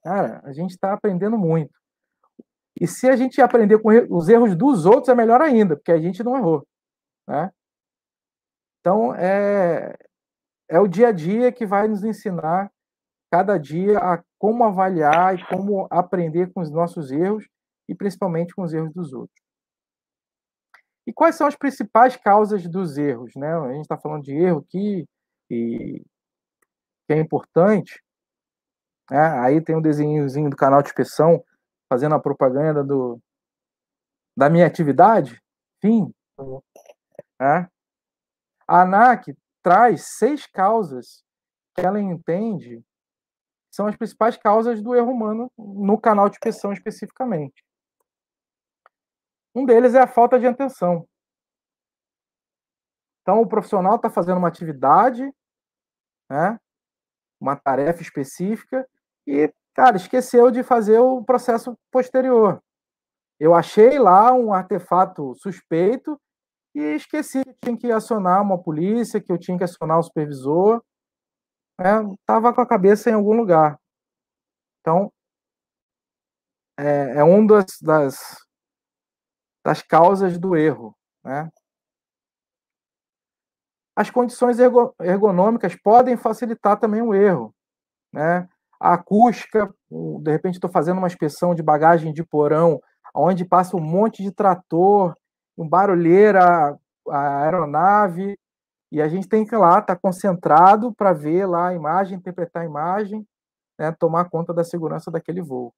cara, a gente está aprendendo muito. E se a gente aprender com os erros dos outros, é melhor ainda, porque a gente não errou. Né? Então, é o dia a dia que vai nos ensinar, cada dia, a como avaliar e como aprender com os nossos erros, e principalmente com os erros dos outros. E quais são as principais causas dos erros? Né? A gente está falando de erro aqui, e que é importante. Né? Aí tem um desenhozinho do canal de inspeção, fazendo a propaganda da minha atividade. Fim. Né? A ANAC traz 6 causas que ela entende são as principais causas do erro humano no canal de inspeção especificamente. Um deles é a falta de atenção. Então, o profissional está fazendo uma atividade, né, uma tarefa específica, e, cara, esqueceu de fazer o processo posterior. Eu achei lá um artefato suspeito e esqueci que tinha que acionar uma polícia, que eu tinha que acionar o supervisor. Estava com a cabeça em algum lugar. Então, é um das causas do erro. Né? As condições ergonômicas podem facilitar também o erro. Né? A acústica, de repente estou fazendo uma inspeção de bagagem de porão, onde passa um monte de trator, um barulheira, a aeronave, e a gente tem que ir lá, estar concentrado para ver lá a imagem, interpretar a imagem, né, tomar conta da segurança daquele voo.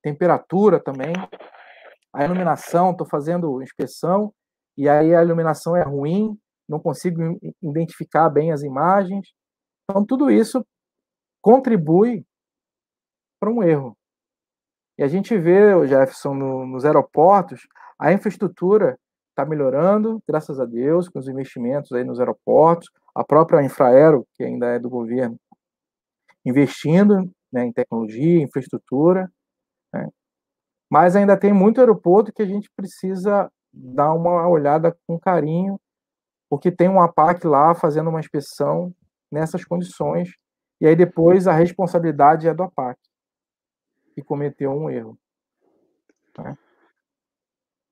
Temperatura também, a iluminação, estou fazendo inspeção, e aí a iluminação é ruim, não consigo identificar bem as imagens. Então, tudo isso contribui para um erro. E a gente vê, Jefferson, nos aeroportos, a infraestrutura está melhorando, graças a Deus, com os investimentos aí nos aeroportos, a própria Infraero, que ainda é do governo, investindo, né, em tecnologia, infraestrutura, né? Mas ainda tem muito aeroporto que a gente precisa dar uma olhada com carinho, porque tem um APAC lá fazendo uma inspeção nessas condições, e aí depois a responsabilidade é do APAC, que cometeu um erro.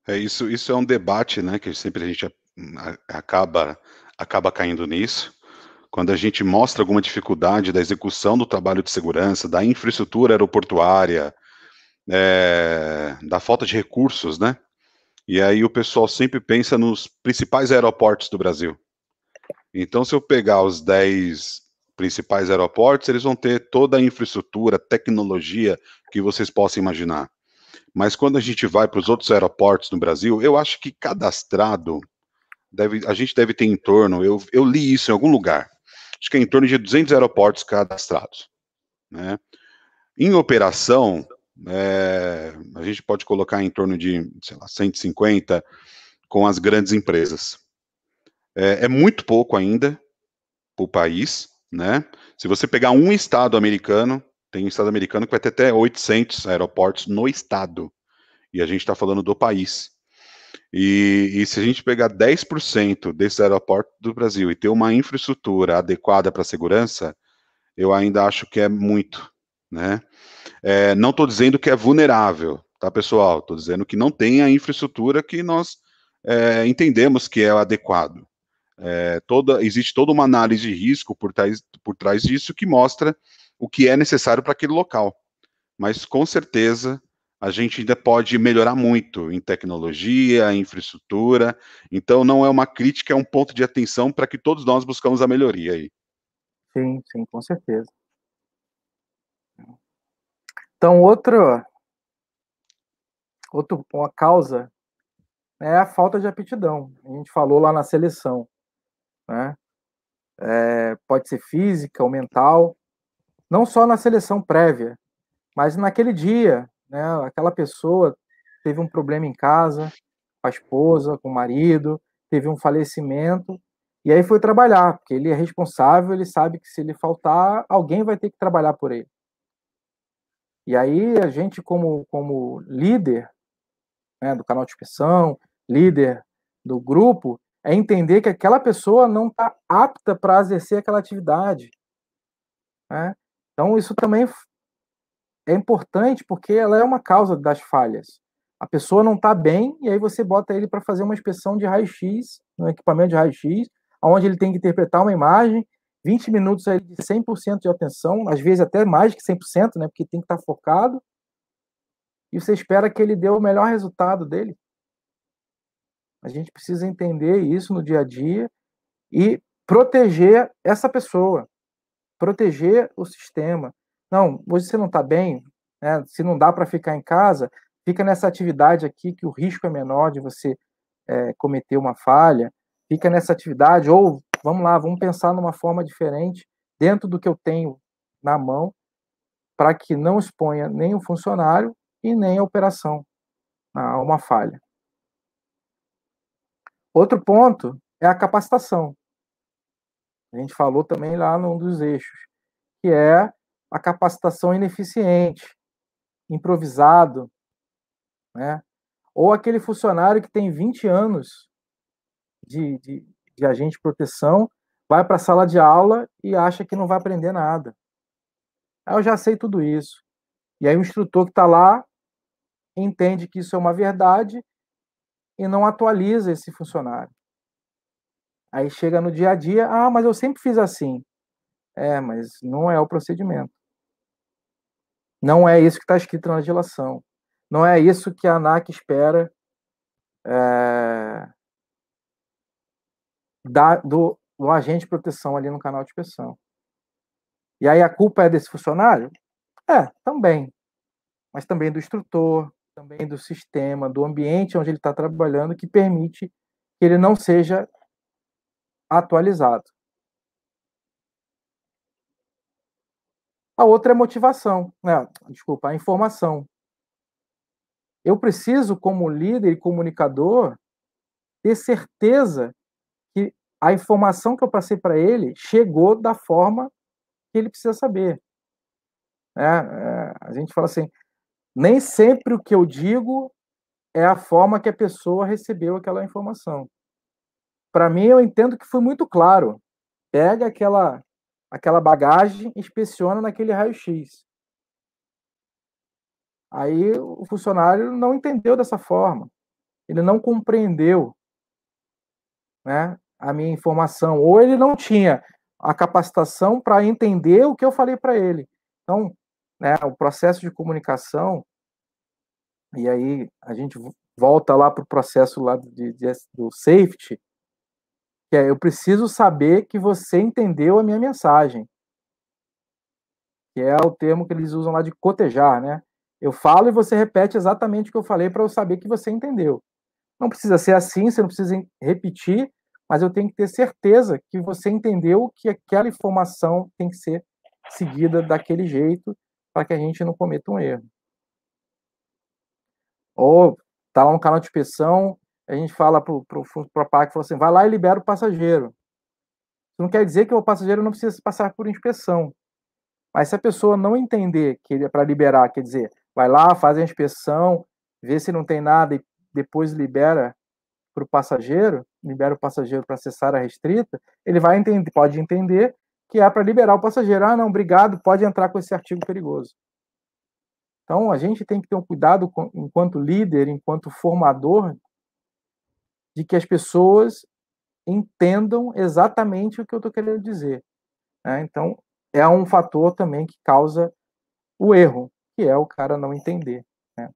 Isso é um debate, né, que sempre a gente acaba caindo nisso. Quando a gente mostra alguma dificuldade da execução do trabalho de segurança, da infraestrutura aeroportuária, da falta de recursos, né? E aí o pessoal sempre pensa nos principais aeroportos do Brasil. Então, se eu pegar os 10 principais aeroportos, eles vão ter toda a infraestrutura, tecnologia que vocês possam imaginar. Mas quando a gente vai para os outros aeroportos no Brasil, eu acho que cadastrado, a gente deve ter em torno, eu li isso em algum lugar, acho que é em torno de 200 aeroportos cadastrados, né? Em operação, a gente pode colocar em torno de, sei lá, 150 com as grandes empresas. É muito pouco ainda para o país, né? Se você pegar um estado americano, tem um estado americano que vai ter até 800 aeroportos no estado, e a gente está falando do país. E se a gente pegar 10% desses aeroportos do Brasil e ter uma infraestrutura adequada para a segurança, eu ainda acho que é muito, né? Não estou dizendo que é vulnerável, tá, pessoal? Estou dizendo que não tem a infraestrutura que nós entendemos que é o adequado. Existe toda uma análise de risco por trás disso que mostra o que é necessário para aquele local. Mas, com certeza, a gente ainda pode melhorar muito em tecnologia, em infraestrutura. Então, não é uma crítica, é um ponto de atenção para que todos nós buscamos a melhoria aí. Sim, sim, com certeza. Então, uma causa é a falta de aptidão. A gente falou lá na seleção, né? Pode ser física ou mental, não só na seleção prévia, mas naquele dia, né? Aquela pessoa teve um problema em casa, com a esposa, com o marido, teve um falecimento, e aí foi trabalhar, porque ele é responsável, ele sabe que se ele faltar, alguém vai ter que trabalhar por ele. E aí a gente, como líder, né, do canal de inspeção, líder do grupo, é entender que aquela pessoa não está apta para exercer aquela atividade, né? Então isso também é importante porque ela é uma causa das falhas. A pessoa não está bem e aí você bota ele para fazer uma inspeção de raio-x, no equipamento de raio-x, onde ele tem que interpretar uma imagem, 20 minutos aí de 100% de atenção, às vezes até mais que 100%, né, porque tem que estar focado, e você espera que ele dê o melhor resultado dele. A gente precisa entender isso no dia a dia e proteger essa pessoa, proteger o sistema. Não, hoje você não está bem, né? Se não dá para ficar em casa, fica nessa atividade aqui que o risco é menor de você cometer uma falha, fica nessa atividade, ou vamos lá, vamos pensar numa forma diferente, dentro do que eu tenho na mão, para que não exponha nem o funcionário e nem a operação a uma falha. Outro ponto é a capacitação. A gente falou também lá num dos eixos, que é a capacitação ineficiente, improvisado, né? Ou aquele funcionário que tem 20 anos de agente de proteção, vai para a sala de aula e acha que não vai aprender nada. Aí eu já sei tudo isso. E aí o instrutor que está lá entende que isso é uma verdade e não atualiza esse funcionário. Aí chega no dia a dia, mas eu sempre fiz assim. Mas não é o procedimento. Não é isso que está escrito na legislação. Não é isso que a ANAC espera do agente de proteção ali no canal de inspeção. E aí a culpa é desse funcionário? Também. Mas também do instrutor, também do sistema, do ambiente onde ele está trabalhando, que permite que ele não seja atualizado. A outra é motivação, né? Desculpa, a informação. Eu preciso, como líder e comunicador, ter certeza que a informação que eu passei para ele chegou da forma que ele precisa saber. A gente fala assim, nem sempre o que eu digo é a forma que a pessoa recebeu aquela informação. Para mim, eu entendo que foi muito claro. Pega aquela bagagem e inspeciona naquele raio-x. Aí o funcionário não entendeu dessa forma, ele não compreendeu, né, a minha informação, ou ele não tinha a capacitação para entender o que eu falei para ele. Então, né, o processo de comunicação, e aí a gente volta lá para o processo lá do safety, que é, eu preciso saber que você entendeu a minha mensagem, que é o termo que eles usam lá de cotejar, né? Eu falo e você repete exatamente o que eu falei para eu saber que você entendeu. Não precisa ser assim, você não precisa repetir, mas eu tenho que ter certeza que você entendeu que aquela informação tem que ser seguida daquele jeito para que a gente não cometa um erro. Ou tá lá no canal de inspeção, a gente fala para a PAC, fala assim, vai lá e libera o passageiro. Isso não quer dizer que o passageiro não precisa passar por inspeção. Mas se a pessoa não entender que é para liberar, quer dizer, vai lá, faz a inspeção, vê se não tem nada e depois libera para o passageiro, libera o passageiro para acessar a restrita, ele vai entender, pode entender que é para liberar o passageiro. Ah, não, obrigado, pode entrar com esse artigo perigoso. Então, a gente tem que ter um cuidado, enquanto líder, enquanto formador, de que as pessoas entendam exatamente o que eu estou querendo dizer, né? Então, é um fator também que causa o erro, que é o cara não entender, né?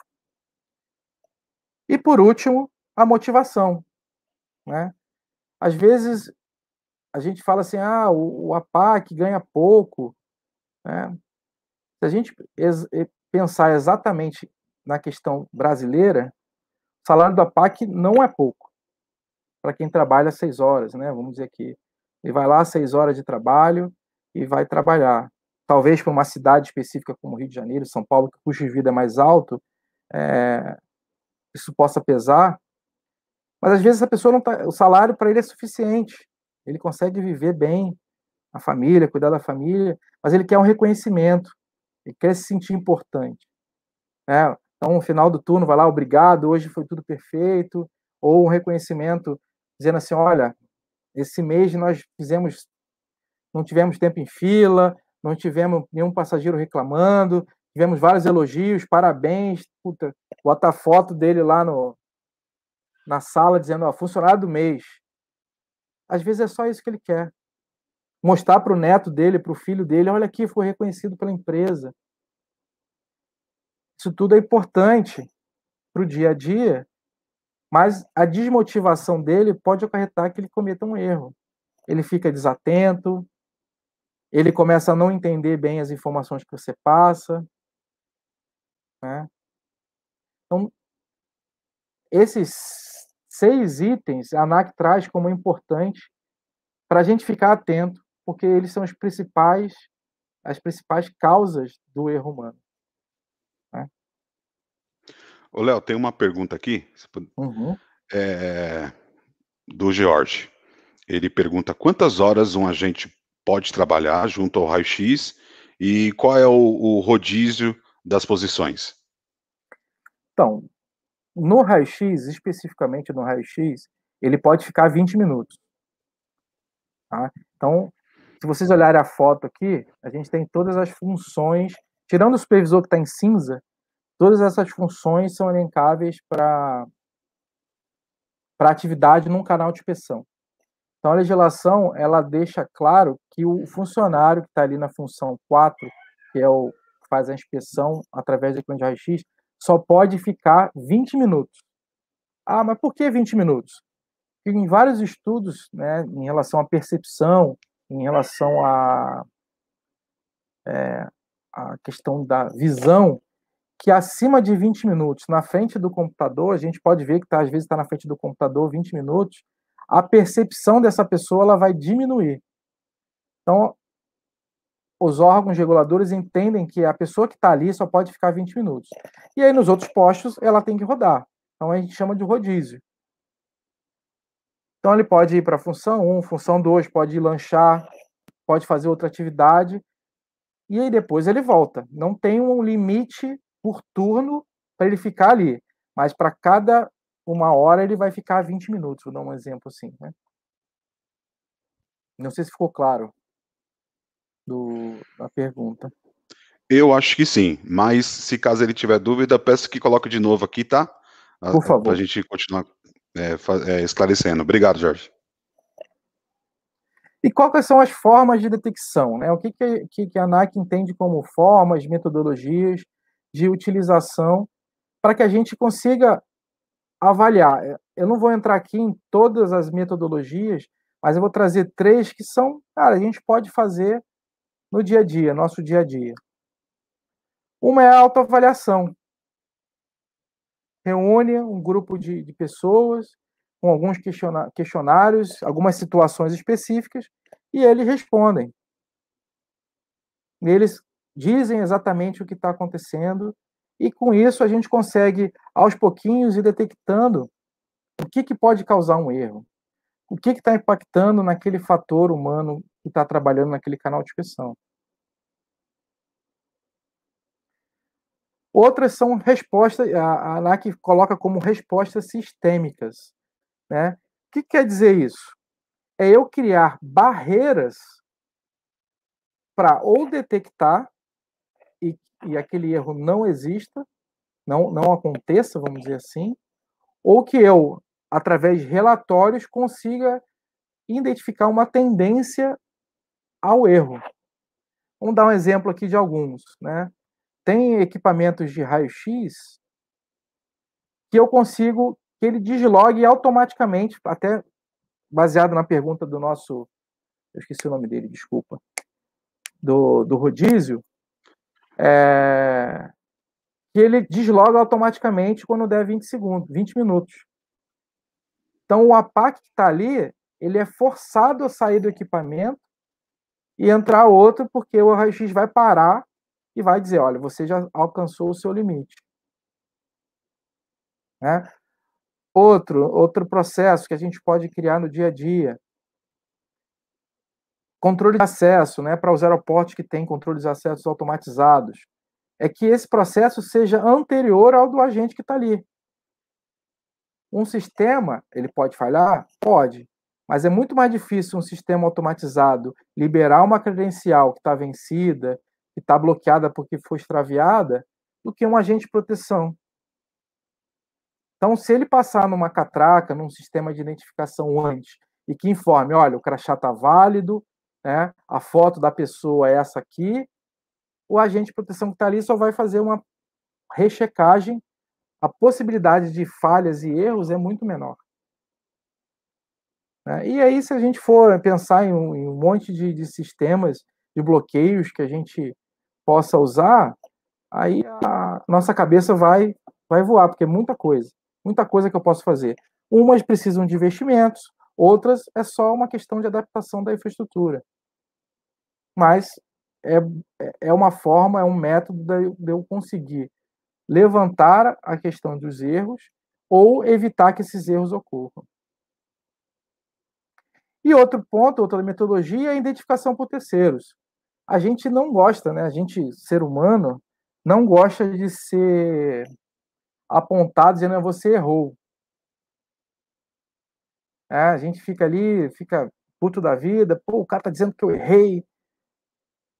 E, por último, a motivação, né? Às vezes, a gente fala assim, o APAC ganha pouco, né? Se a gente pensar exatamente na questão brasileira, o salário do APAC não é pouco para quem trabalha 6 horas, né? Vamos dizer que ele vai lá 6 horas de trabalho e vai trabalhar. Talvez para uma cidade específica como Rio de Janeiro, São Paulo, que o custo de vida é mais alto, isso possa pesar, mas às vezes a pessoa não tá, o salário para ele é suficiente, ele consegue viver bem, a família, cuidar da família, mas ele quer um reconhecimento, ele quer se sentir importante, né? Então, no final do turno, vai lá, obrigado, hoje foi tudo perfeito, ou um reconhecimento dizendo assim, olha, esse mês nós fizemos, não tivemos tempo em fila, não tivemos nenhum passageiro reclamando, tivemos vários elogios, parabéns, puta, bota a foto dele lá na sala dizendo, ó, funcionário do mês. Às vezes é só isso que ele quer. Mostrar para o neto dele, para o filho dele, olha aqui, foi reconhecido pela empresa. Isso tudo é importante para o dia a dia, mas a desmotivação dele pode acarretar que ele cometa um erro. Ele fica desatento, ele começa a não entender bem as informações que você passa, né? Então, esses 6 itens a ANAC traz como importante para a gente ficar atento, porque eles são as principais causas do erro humano, né? Ô, Léo, tem uma pergunta aqui, Uhum. eh, do George. Ele pergunta quantas horas um agente pode trabalhar junto ao raio-x e qual é o rodízio das posições? Então, no raio-x, especificamente no raio-x, ele pode ficar 20 minutos, tá? Então, se vocês olharem a foto aqui, a gente tem todas as funções, tirando o supervisor que está em cinza, todas essas funções são elencáveis para atividade num canal de inspeção. Então, a legislação, ela deixa claro que o funcionário que está ali na função 4, que é o que faz a inspeção através do equipamento de raio-x, só pode ficar 20 minutos. Ah, mas por que 20 minutos? Porque em vários estudos, né, em relação à percepção, em relação à questão da visão, que acima de 20 minutos na frente do computador, a gente pode ver que às vezes está na frente do computador 20 minutos, a percepção dessa pessoa ela vai diminuir. Então, os órgãos reguladores entendem que a pessoa que está ali só pode ficar 20 minutos. E aí, nos outros postos, ela tem que rodar. Então, a gente chama de rodízio. Então, ele pode ir para a função 1, função 2, pode ir lanchar, pode fazer outra atividade, e aí depois ele volta. Não tem um limite por turno para ele ficar ali, mas para cada 1 hora ele vai ficar 20 minutos, vou dar um exemplo assim, né? Não sei se ficou claro da pergunta. Eu acho que sim, mas se caso ele tiver dúvida, peço que coloque de novo aqui, tá? Por Para a favor. gente continuar esclarecendo. Obrigado, Jorge. E quais são as formas de detecção, né? O que a ANAC entende como formas, metodologias de utilização para que a gente consiga avaliar? Eu não vou entrar aqui em todas as metodologias, mas eu vou trazer 3 que são, cara, a gente pode fazer no dia a dia, nosso dia a dia. Uma é a autoavaliação. Reúne um grupo de pessoas com alguns questionários, algumas situações específicas, e eles respondem. Eles dizem exatamente o que está acontecendo, e com isso a gente consegue, aos pouquinhos, ir detectando o que pode causar um erro, o que está impactando naquele fator humano que está trabalhando naquele canal de inspeção. Outras são respostas, a ANAC coloca como respostas sistêmicas, né? O que quer dizer isso? É eu criar barreiras para ou detectar e aquele erro não exista, não aconteça, vamos dizer assim, ou que eu, através de relatórios, consiga identificar uma tendência ao erro. Vamos dar um exemplo aqui de alguns, né? Tem equipamentos de raio-x que eu consigo que ele deslogue automaticamente, até baseado na pergunta do nosso, eu esqueci o nome dele, desculpa, do rodízio, que ele desloga automaticamente quando der 20 segundos, 20 minutos. Então, o APAC que está ali, ele é forçado a sair do equipamento e entrar outro, porque o raio-x vai parar e vai dizer, olha, você já alcançou o seu limite. Né? Outro processo que a gente pode criar no dia a dia, controle de acesso, né, para os aeroportos que têm controle de acessos automatizados, é que esse processo seja anterior ao do agente que está ali. Um sistema, ele pode falhar? Pode. Mas é muito mais difícil um sistema automatizado liberar uma credencial que está vencida, que está bloqueada porque foi extraviada, do que um agente de proteção. Então, se ele passar numa catraca, num sistema de identificação antes, e que informe, olha, o crachá está válido, né, a foto da pessoa é essa aqui, o agente de proteção que está ali só vai fazer uma rechecagem, a possibilidade de falhas e erros é muito menor. E aí, se a gente for pensar em um monte de sistemas de bloqueios que a gente possa usar, aí a nossa cabeça vai voar, porque é muita coisa que eu posso fazer. Umas precisam de investimentos, outras é só uma questão de adaptação da infraestrutura. Mas é uma forma, é um método de eu conseguir levantar a questão dos erros ou evitar que esses erros ocorram. E outro ponto, outra metodologia é a identificação por terceiros. A gente não gosta, né? A gente, ser humano, não gosta de ser apontado dizendo que você errou. A gente fica ali, fica puto da vida, pô, o cara tá dizendo que eu errei.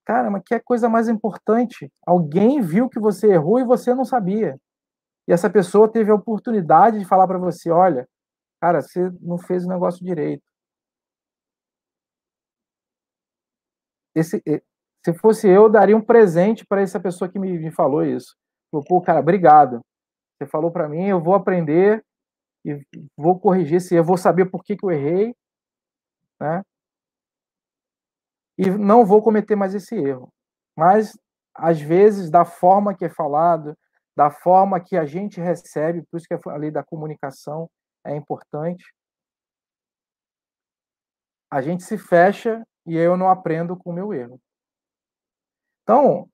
Cara, mas que é coisa mais importante? Alguém viu que você errou e você não sabia. E essa pessoa teve a oportunidade de falar para você, olha, cara, você não fez o negócio direito. Se fosse eu daria um presente para essa pessoa que me falou isso. Pô, cara, obrigado. Você falou para mim, eu vou aprender e vou corrigir esse erro, vou saber por que eu errei, né? E não vou cometer mais esse erro. Mas, às vezes, da forma que é falado, da forma que a gente recebe, por isso que a lei da comunicação é importante, a gente se fecha e eu não aprendo com o meu erro. Então,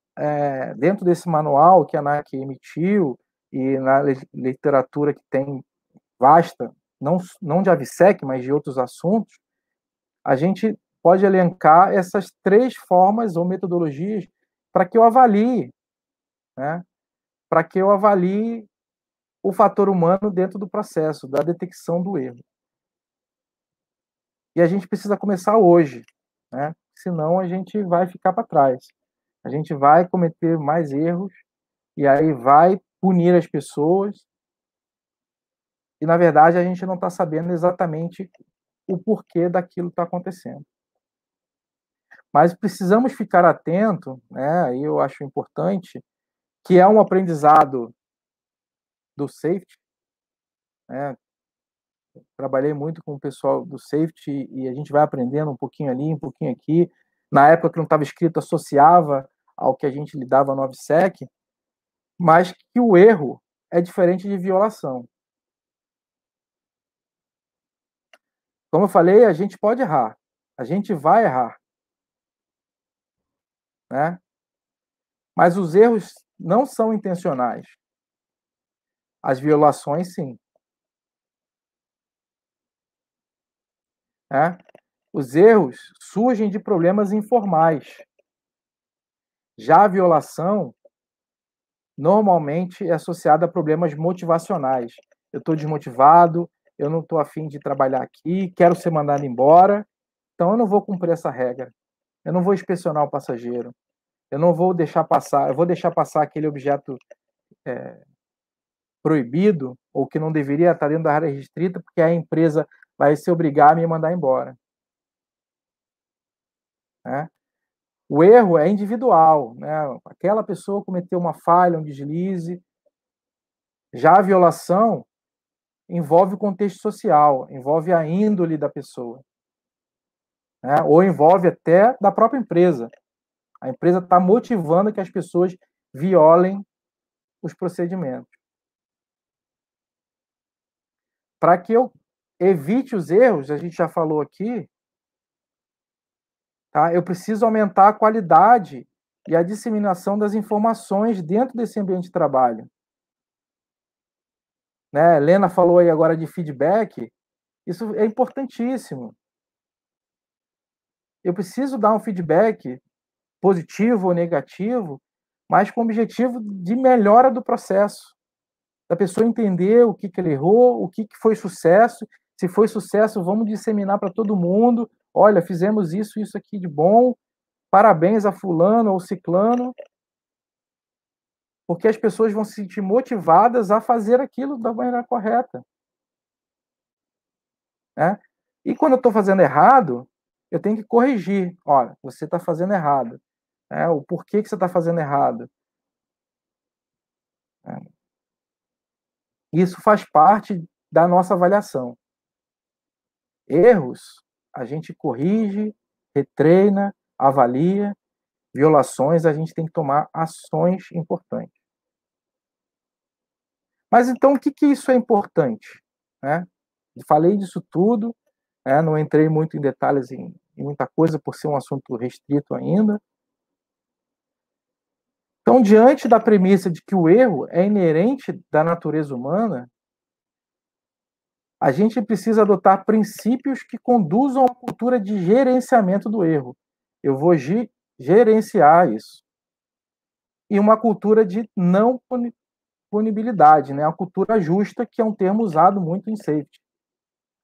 dentro desse manual que a ANAC emitiu e na literatura que tem vasta, não de AVSEC, mas de outros assuntos, a gente pode elencar essas 3 formas ou metodologias para que eu avalie, né? Para que eu avalie o fator humano dentro do processo da detecção do erro. E a gente precisa começar hoje, né? Senão a gente vai ficar para trás. a gente vai cometer mais erros e aí vai punir as pessoas e, na verdade, a gente não está sabendo exatamente o porquê daquilo está acontecendo. Mas precisamos ficar atento, né, e eu acho importante, que é um aprendizado do safety, né, trabalhei muito com o pessoal do safety e a gente vai aprendendo um pouquinho ali, um pouquinho aqui. Na época que não estava escrito, associava ao que a gente lidava no OBSEC, mas que o erro é diferente de violação. Como eu falei, a gente pode errar, a gente vai errar, né? Mas os erros não são intencionais. As violações, sim. Né? Os erros surgem de problemas informais. Já a violação normalmente é associada a problemas motivacionais. Eu estou desmotivado, eu não estou afim de trabalhar aqui, quero ser mandado embora, então eu não vou cumprir essa regra. Eu não vou inspecionar o passageiro. Eu não vou deixar passar, eu vou deixar passar aquele objeto proibido ou que não deveria estar dentro da área restrita, porque a empresa vai se obrigar a me mandar embora. Né? O erro é individual, né? Aquela pessoa cometeu uma falha, um deslize. Já a violação envolve o contexto social, envolve a índole da pessoa, né? Ou envolve até da própria empresa. A empresa está motivando que as pessoas violem os procedimentos. Para que eu evite os erros, a gente já falou aqui, tá? Eu preciso aumentar a qualidade e a disseminação das informações dentro desse ambiente de trabalho. Né? Helena falou aí agora de feedback, isso é importantíssimo. Eu preciso dar um feedback positivo ou negativo, mas com o objetivo de melhora do processo, da pessoa entender o que ele errou, o que foi sucesso. Se foi sucesso, vamos disseminar para todo mundo. Olha, fizemos isso aqui de bom, parabéns a fulano ou ciclano, porque as pessoas vão se sentir motivadas a fazer aquilo da maneira correta. Né? E quando eu estou fazendo errado, eu tenho que corrigir. Olha, você está fazendo errado. O porquê que você está fazendo errado. Isso faz parte da nossa avaliação. Erros, a gente corrige, retreina, avalia. Violações, a gente tem que tomar ações importantes. Mas então, o que isso é importante? Né? Falei disso tudo, não entrei muito em detalhes em muita coisa, por ser um assunto restrito ainda. Então, diante da premissa de que o erro é inerente da natureza humana, a gente precisa adotar princípios que conduzam a uma cultura de gerenciamento do erro. Eu vou gerenciar isso. E uma cultura de não punibilidade, né? A cultura justa, que é um termo usado muito em safety.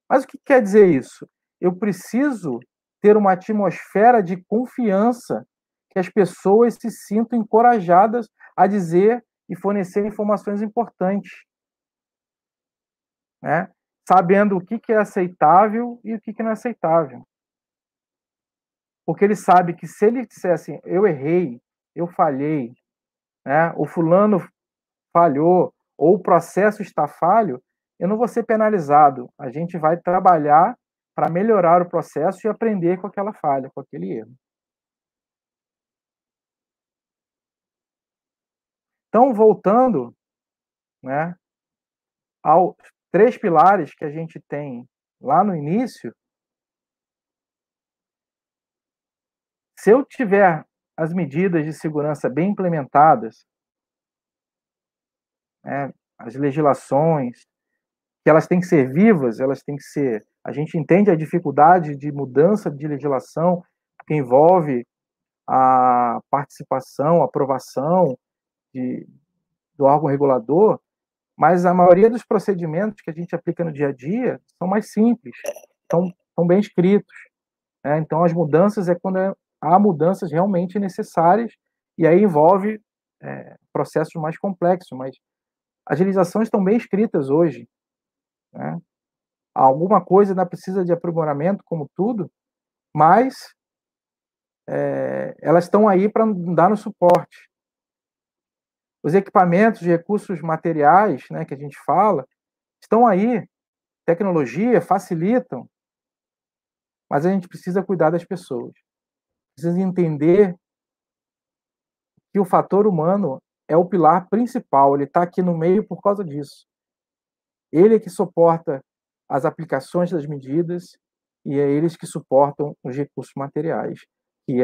Mas o que quer dizer isso? Eu preciso ter uma atmosfera de confiança, que as pessoas se sintam encorajadas a dizer e fornecer informações importantes, né? Sabendo o que é aceitável e o que não é aceitável. Porque ele sabe que se ele disser assim, eu errei, eu falhei, né? O fulano falhou, ou o processo está falho, eu não vou ser penalizado. A gente vai trabalhar para melhorar o processo e aprender com aquela falha, com aquele erro. Então, voltando, né, aos 3 pilares que a gente tem lá no início, se eu tiver as medidas de segurança bem implementadas, né, as legislações, que elas têm que ser vivas, elas têm que ser... A gente entende a dificuldade de mudança de legislação, que envolve a participação, a aprovação do órgão regulador, mas a maioria dos procedimentos que a gente aplica no dia a dia são mais simples, são bem escritos. Né? Então, as mudanças é quando há mudanças realmente necessárias E aí envolve processos mais complexos, mas as legislações estão bem escritas hoje, né? Alguma coisa ainda precisa de aprimoramento, como tudo, mas elas estão aí para dar no suporte. Os equipamentos, recursos materiais, né, que a gente fala, estão aí, tecnologia, facilitam, mas a gente precisa cuidar das pessoas. Precisa entender que o fator humano é o pilar principal, ele está aqui no meio por causa disso. Ele é que suporta as aplicações das medidas e é eles que suportam os recursos materiais, que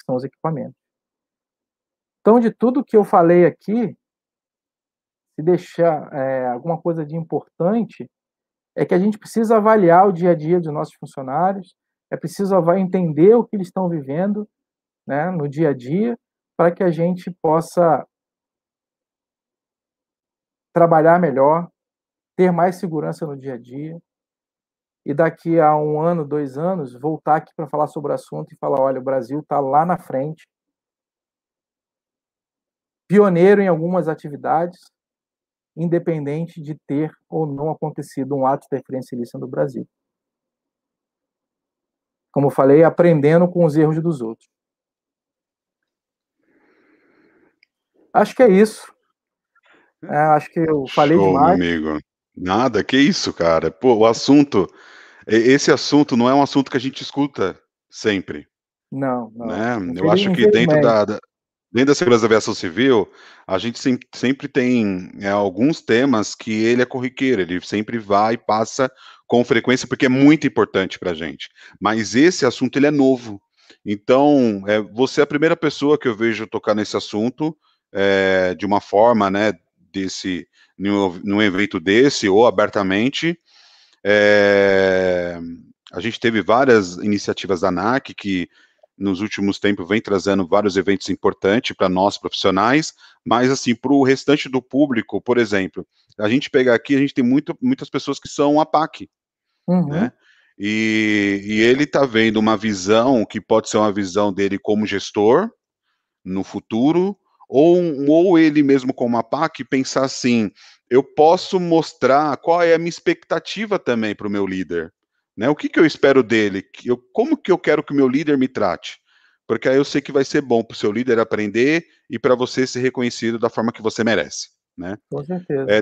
são os equipamentos. Então, de tudo que eu falei aqui, se deixar alguma coisa de importante, é que a gente precisa avaliar o dia a dia dos nossos funcionários, é preciso entender o que eles estão vivendo, né, no dia a dia, para que a gente possa trabalhar melhor, ter mais segurança no dia a dia, e daqui a 1 ano, 2 anos, voltar aqui para falar sobre o assunto e falar, olha, o Brasil está lá na frente, pioneiro em algumas atividades, independente de ter ou não acontecido um ato de interferência ilícita no Brasil. Como eu falei, aprendendo com os erros dos outros. Acho que é isso. Acho que eu falei Show, meu demais. amigo. Nada, que isso, cara. Pô, o assunto, esse assunto não é um assunto que a gente escuta sempre, Não, não. né. Eu acho que Infelizmente. dentro da segurança da aviação civil, a gente sempre tem, alguns temas que ele é corriqueiro, ele sempre vai e passa com frequência, porque é muito importante pra gente. Mas esse assunto ele é novo. Então, você é a primeira pessoa que eu vejo tocar nesse assunto, de uma forma, né, desse num evento desse ou abertamente. Eh, a gente teve várias iniciativas da ANAC que nos últimos tempos vem trazendo vários eventos importantes para nós profissionais, mas assim, para o restante do público, por exemplo, a gente pegar aqui, a gente tem muitas pessoas que são APAC, Uhum. né? E ele está vendo uma visão que pode ser uma visão dele como gestor no futuro, ou ele mesmo como APAC pensar assim, eu posso mostrar qual é a minha expectativa também para o meu líder, né? O que que eu espero dele? Como que eu quero que o meu líder me trate? Porque aí eu sei que vai ser bom para o seu líder aprender e para você ser reconhecido da forma que você merece, né? Com certeza. É,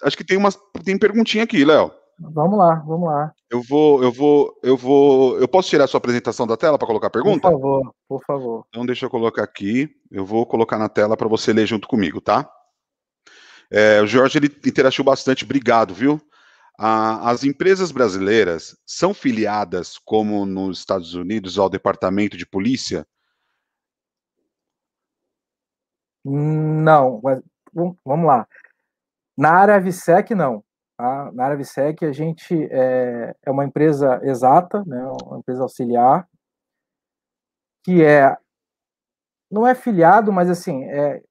acho que tem perguntinha aqui, Léo. Vamos lá, vamos lá. Eu posso tirar a sua apresentação da tela para colocar a Por pergunta? favor, por favor. Então deixa eu colocar aqui, eu vou colocar na tela para você ler junto comigo, tá? O Jorge ele interagiu bastante, obrigado, viu? As empresas brasileiras são filiadas, como nos Estados Unidos, ao Departamento de Polícia? Não, mas vamos lá. Na área AVSEC, não. Tá? Na área AVSEC, a gente é uma empresa exata, né, uma empresa auxiliar, que não é filiado, mas assim, é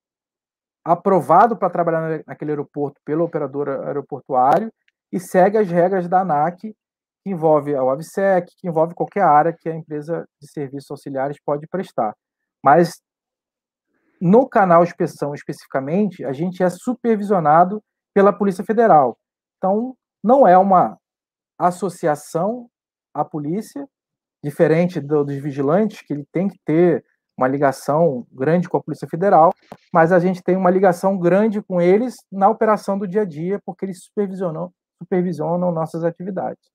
aprovado para trabalhar naquele aeroporto pelo operador aeroportuário e segue as regras da ANAC, que envolve a AVSEC, que envolve qualquer área que a empresa de serviços auxiliares pode prestar. Mas no canal inspeção especificamente, a gente é supervisionado pela Polícia Federal. Então, não é uma associação à polícia, diferente dos vigilantes, que ele tem que ter uma ligação grande com a Polícia Federal, mas a gente tem uma ligação grande com eles na operação do dia a dia, porque eles supervisionam nossas atividades.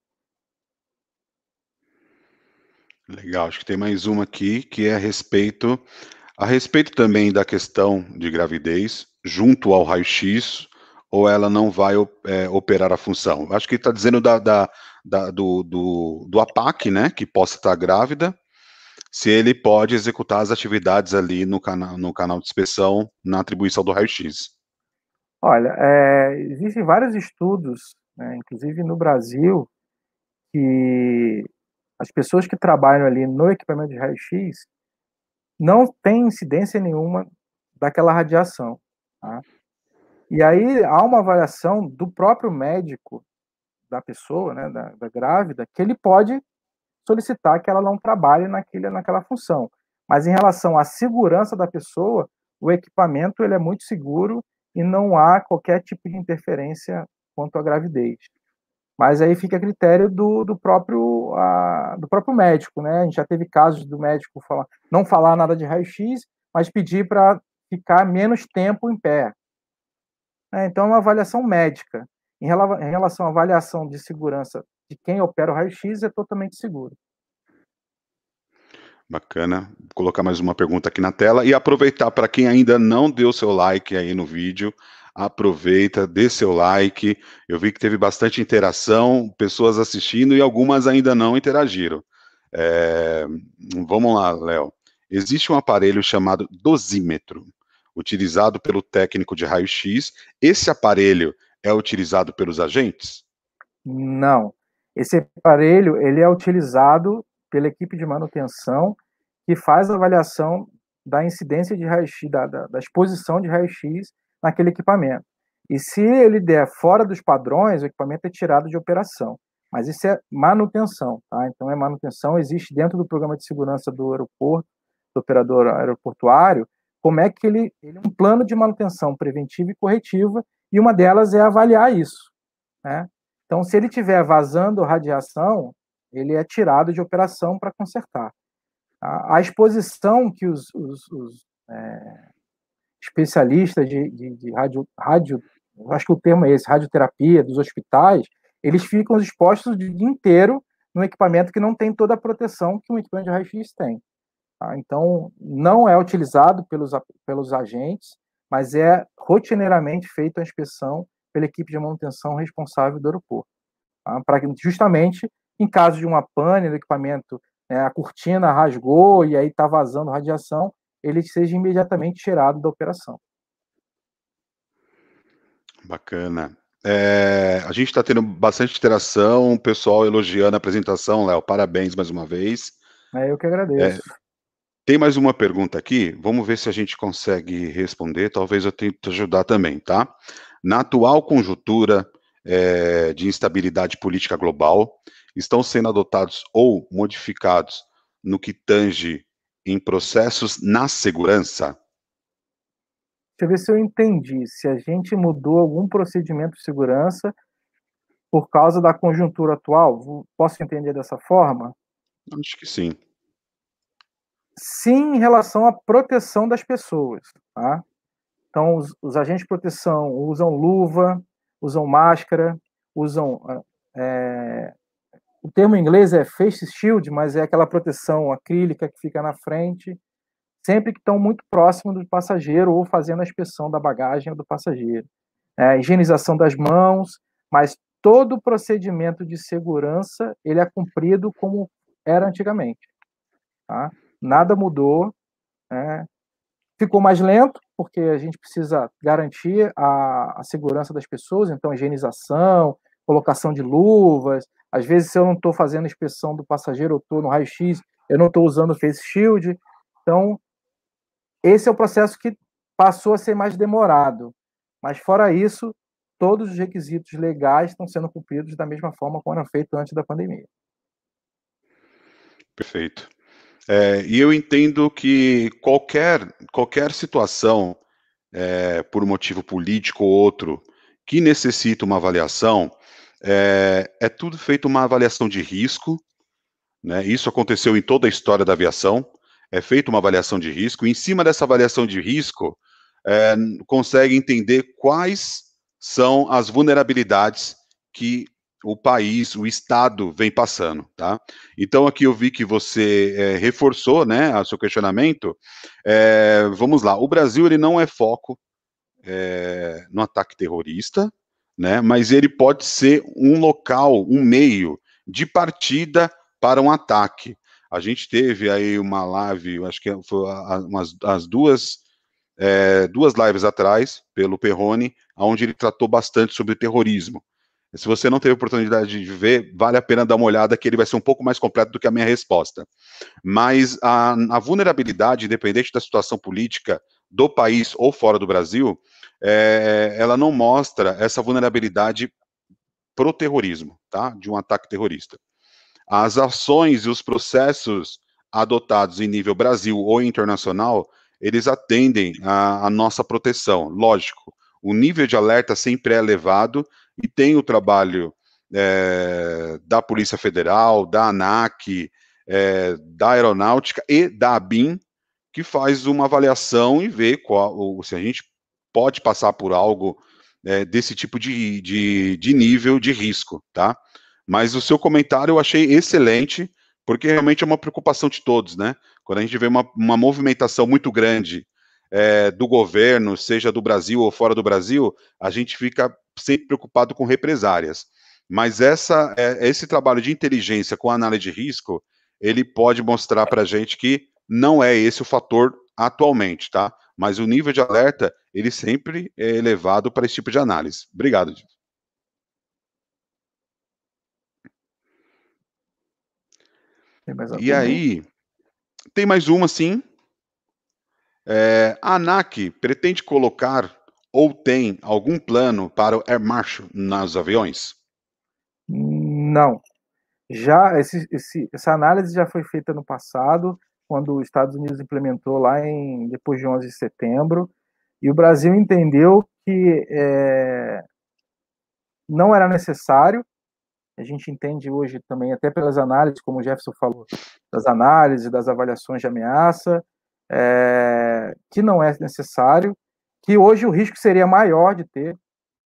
Legal, acho que tem mais uma aqui que é a respeito também da questão de gravidez, junto ao raio-x, ou ela não vai operar a função? Acho que está dizendo do APAC, né, que possa estar grávida, se ele pode executar as atividades ali no canal de inspeção, na atribuição do raio-x. Olha, existem vários estudos, né, inclusive no Brasil, que as pessoas que trabalham ali no equipamento de raio-x não têm incidência nenhuma daquela radiação. Tá? E aí há uma avaliação do próprio médico da pessoa, né, da grávida, que ele pode solicitar que ela não trabalhe naquela função. Mas em relação à segurança da pessoa, o equipamento ele é muito seguro e não há qualquer tipo de interferência quanto à gravidez. Mas aí fica a critério do próprio médico, né? A gente já teve casos do médico não falar nada de raio-x, mas pedir para ficar menos tempo em pé. Então, é uma avaliação médica. Em relação à avaliação de segurança de quem opera o raio-x, é totalmente seguro. Bacana. Vou colocar mais uma pergunta aqui na tela e aproveitar para quem ainda não deu seu like aí no vídeo, aproveita, dê seu like. Eu vi que teve bastante interação, pessoas assistindo e algumas ainda não interagiram. Vamos lá, Léo. Existe um aparelho chamado dosímetro, utilizado pelo técnico de raio-x. Esse aparelho é utilizado pelos agentes? Não. Esse aparelho ele é utilizado pela equipe de manutenção que faz a avaliação da incidência de raio-x, da exposição de raio-x naquele equipamento. E se ele der fora dos padrões, o equipamento é tirado de operação. Mas isso é manutenção, tá? Então é manutenção, existe dentro do programa de segurança do aeroporto, do operador aeroportuário, como é que ele é um plano de manutenção preventiva e corretiva, e uma delas é avaliar isso, né? Então, se ele estiver vazando radiação, ele é tirado de operação para consertar. A exposição que os especialistas de rádio, acho que o termo é esse, radioterapia dos hospitais, eles ficam expostos o dia inteiro num equipamento que não tem toda a proteção que um equipamento de raio-x tem. Tá? Então, não é utilizado pelos agentes, mas é rotineiramente feita a inspeção pela equipe de manutenção responsável do aeroporto. Tá? Para justamente, em caso de uma pane no equipamento, a cortina rasgou e aí está vazando radiação, ele seja imediatamente tirado da operação. Bacana. A gente está tendo bastante interação, o pessoal elogiando a apresentação, Léo. Parabéns mais uma vez. Eu que agradeço. Tem mais uma pergunta aqui, vamos ver se a gente consegue responder, talvez eu tente te ajudar também, tá? Na atual conjuntura de instabilidade política global, estão sendo adotados ou modificados no que tange em processos na segurança? Deixa eu ver se eu entendi. Se a gente mudou algum procedimento de segurança por causa da conjuntura atual, posso entender dessa forma? Acho que sim. Sim, em relação à proteção das pessoas, tá? Então, os agentes de proteção usam luva, usam máscara, usam... o termo em inglês é face shield, mas é aquela proteção acrílica que fica na frente, sempre que estão muito próximo do passageiro ou fazendo a inspeção da bagagem ou do passageiro. Higienização das mãos, mas todo o procedimento de segurança ele é cumprido como era antigamente. Tá? Nada mudou, ficou mais lento, porque a gente precisa garantir a segurança das pessoas, então higienização, colocação de luvas, às vezes se eu não estou fazendo a inspeção do passageiro, eu estou no raio-x, eu não estou usando o face shield, então esse é o processo que passou a ser mais demorado, mas fora isso, todos os requisitos legais estão sendo cumpridos da mesma forma como eram feitos antes da pandemia. Perfeito. E eu entendo que qualquer situação, por motivo político ou outro, que necessita uma avaliação, é tudo feito uma avaliação de risco, né? Isso aconteceu em toda a história da aviação, é feita uma avaliação de risco, e em cima dessa avaliação de risco, consegue entender quais são as vulnerabilidades que o país, o Estado vem passando, tá? Então aqui eu vi que você reforçou, né, o seu questionamento. Vamos lá, o Brasil ele não é foco no ataque terrorista, né, mas ele pode ser um local, um meio de partida para um ataque. A gente teve aí uma live, eu acho que foi as duas lives atrás, pelo Perrone, onde ele tratou bastante sobre terrorismo. Se você não teve oportunidade de ver, vale a pena dar uma olhada, que ele vai ser um pouco mais completo do que a minha resposta. Mas a vulnerabilidade, independente da situação política do país ou fora do Brasil, ela não mostra essa vulnerabilidade pro terrorismo, tá? De um ataque terrorista. As ações e os processos adotados em nível Brasil ou internacional, eles atendem a nossa proteção. Lógico, o nível de alerta sempre é elevado e tem o trabalho da Polícia Federal, da ANAC, da Aeronáutica e da ABIN, que faz uma avaliação e vê se a gente pode passar por algo desse tipo de nível de risco, tá? Mas o seu comentário eu achei excelente, porque realmente é uma preocupação de todos, né? Quando a gente vê uma movimentação muito grande do governo, seja do Brasil ou fora do Brasil, a gente fica sempre preocupado com represárias. Mas esse trabalho de inteligência com análise de risco, ele pode mostrar para a gente que não é esse o fator atualmente, tá? Mas o nível de alerta, ele sempre é elevado para esse tipo de análise. Obrigado, Gil. Tem mais E alguma? aí, tem mais uma, sim. A ANAC pretende colocar ou tem algum plano para o Air Marshal nos aviões? Não. Já essa análise já foi feita no passado, quando os Estados Unidos implementou lá depois de 11 de setembro, e o Brasil entendeu que não era necessário. A gente entende hoje também, até pelas análises, como o Jefferson falou, das análises, das avaliações de ameaça, que não é necessário, que hoje o risco seria maior de ter,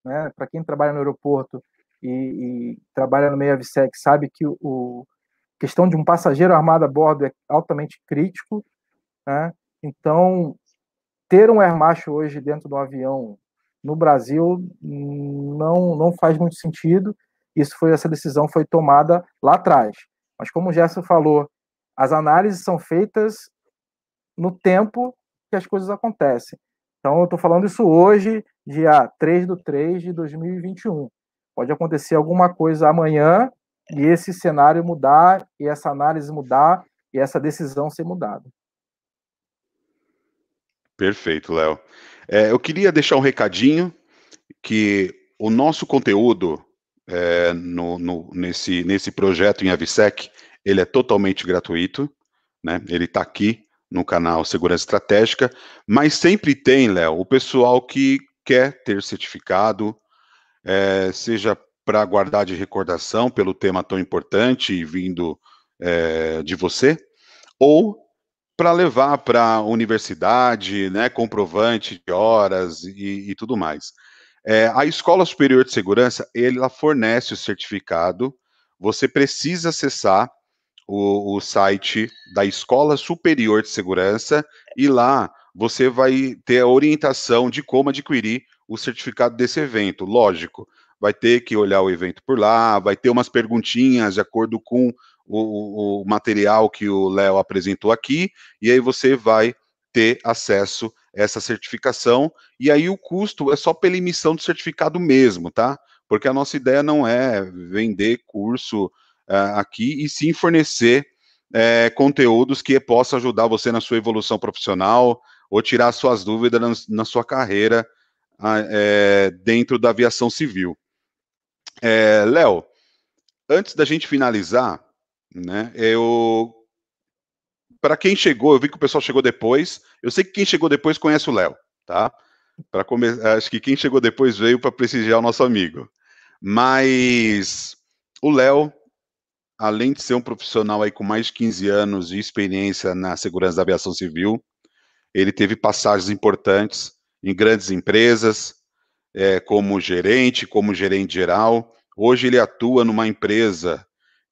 né? Para quem trabalha no aeroporto e trabalha no meio AVSEC, sabe que questão de um passageiro armado a bordo é altamente crítico, né? Então, ter um air marshal hoje dentro do avião no Brasil não faz muito sentido. Essa decisão foi tomada lá atrás. Mas como o Gerson falou, as análises são feitas no tempo que as coisas acontecem. Então, eu estou falando isso hoje, dia 3/3 de 2021. Pode acontecer alguma coisa amanhã e esse cenário mudar, e essa análise mudar, e essa decisão ser mudada. Perfeito, Léo. Eu queria deixar um recadinho que o nosso conteúdo nesse projeto em AVSEC, ele é totalmente gratuito, né? Ele está aqui no canal Segurança Estratégica, mas sempre tem, Léo, o pessoal que quer ter certificado, seja para guardar de recordação pelo tema tão importante vindo de você, ou para levar para a universidade, né, comprovante de horas e tudo mais. A Escola Superior de Segurança, ela fornece o certificado, você precisa acessar o site da Escola Superior de Segurança e lá você vai ter a orientação de como adquirir o certificado desse evento. Lógico, vai ter que olhar o evento por lá, vai ter umas perguntinhas de acordo com o material que o Léo apresentou aqui, e aí você vai ter acesso a essa certificação, e aí o custo é só pela emissão do certificado mesmo, tá? Porque a nossa ideia não é vender curso aqui, e sim fornecer conteúdos que possam ajudar você na sua evolução profissional ou tirar suas dúvidas na sua carreira dentro da aviação civil. Léo, antes da gente finalizar, né, para quem chegou, eu vi que o pessoal chegou depois, eu sei que quem chegou depois conhece o Léo, tá? Acho que quem chegou depois veio para prestigiar o nosso amigo. Mas o Léo, além de ser um profissional aí com mais de 15 anos de experiência na segurança da aviação civil, ele teve passagens importantes em grandes empresas, como gerente geral. Hoje ele atua numa empresa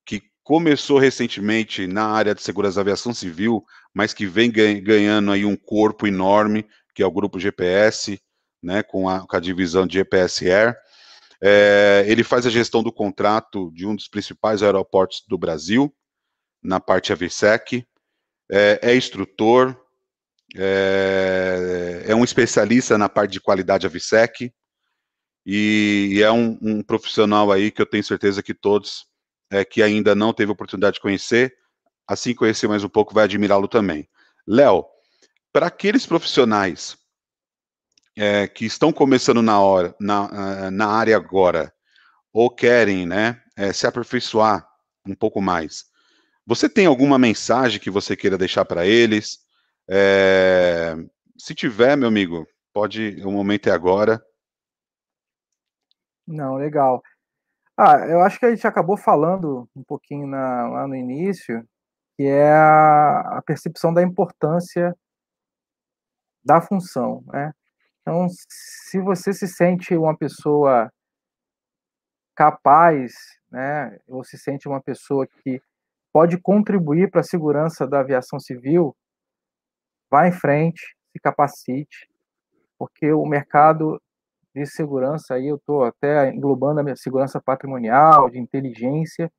que começou recentemente na área de segurança da aviação civil, mas que vem ganhando aí um corpo enorme, que é o Grupo GPS, né, com a divisão de GPS Air. Ele faz a gestão do contrato de um dos principais aeroportos do Brasil, na parte AVSEC, é instrutor, é um especialista na parte de qualidade AVSEC, e é um profissional aí que eu tenho certeza que todos que ainda não teve oportunidade de conhecer, assim conhecer mais um pouco, vai admirá-lo também. Léo, para aqueles profissionais que estão começando na área agora, ou querem, né, se aperfeiçoar um pouco mais, Você tem alguma mensagem que você queira deixar para eles? Se tiver, meu amigo, pode, o momento é agora. Não, legal. Eu acho que a gente acabou falando um pouquinho lá no início, que é a percepção da importância da função, né. Então, se você se sente uma pessoa capaz, né, ou se sente uma pessoa que pode contribuir para a segurança da aviação civil, vá em frente, se capacite, porque o mercado de segurança, aí eu estou até englobando a minha segurança patrimonial, de inteligência,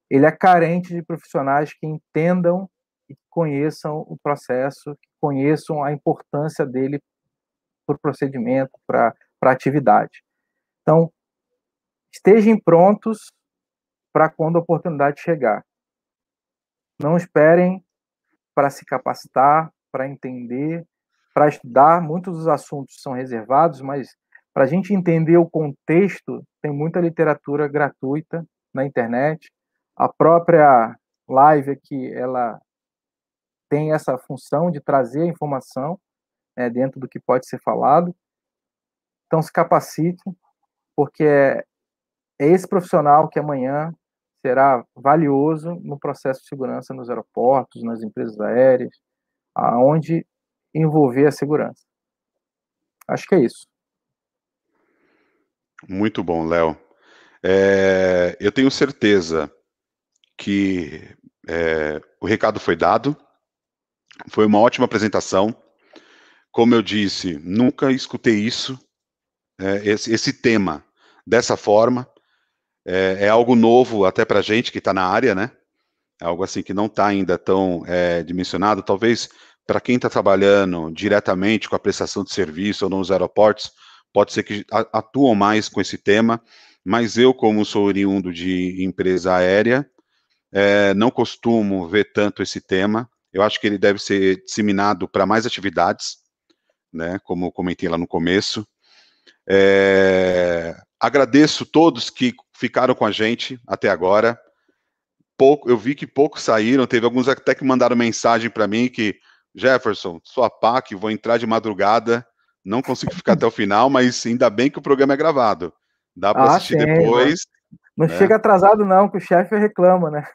ele é carente de profissionais que entendam e que conheçam o processo, que conheçam a importância dele para o procedimento, para a atividade. Então, estejam prontos para quando a oportunidade chegar. Não esperem para se capacitar, para entender, para estudar. Muitos dos assuntos são reservados, mas para a gente entender o contexto, tem muita literatura gratuita na internet. A própria live aqui, ela tem essa função de trazer a informação, dentro do que pode ser falado. Então, se capacite, porque é esse profissional que amanhã será valioso no processo de segurança nos aeroportos, nas empresas aéreas, aonde envolver a segurança. Acho que é isso. Muito bom, Léo. Eu tenho certeza que o recado foi dado, foi uma ótima apresentação. Como eu disse, nunca escutei isso, esse tema dessa forma. É algo novo até para a gente que está na área, né? É algo assim que não está ainda tão dimensionado. Talvez para quem está trabalhando diretamente com a prestação de serviço ou nos aeroportos, pode ser que atuam mais com esse tema, mas eu, como sou oriundo de empresa aérea, não costumo ver tanto esse tema. Eu acho que ele deve ser disseminado para mais atividades, né? Como eu comentei lá no começo. Agradeço todos que ficaram com a gente até agora. Eu vi que poucos saíram, teve alguns até que mandaram mensagem para mim que, Jefferson, sua PAC, vou entrar de madrugada, não consigo ficar até o final, mas ainda bem que o programa é gravado. Dá para assistir Sim, depois. não Né? chega atrasado não, que o chefe reclama, né?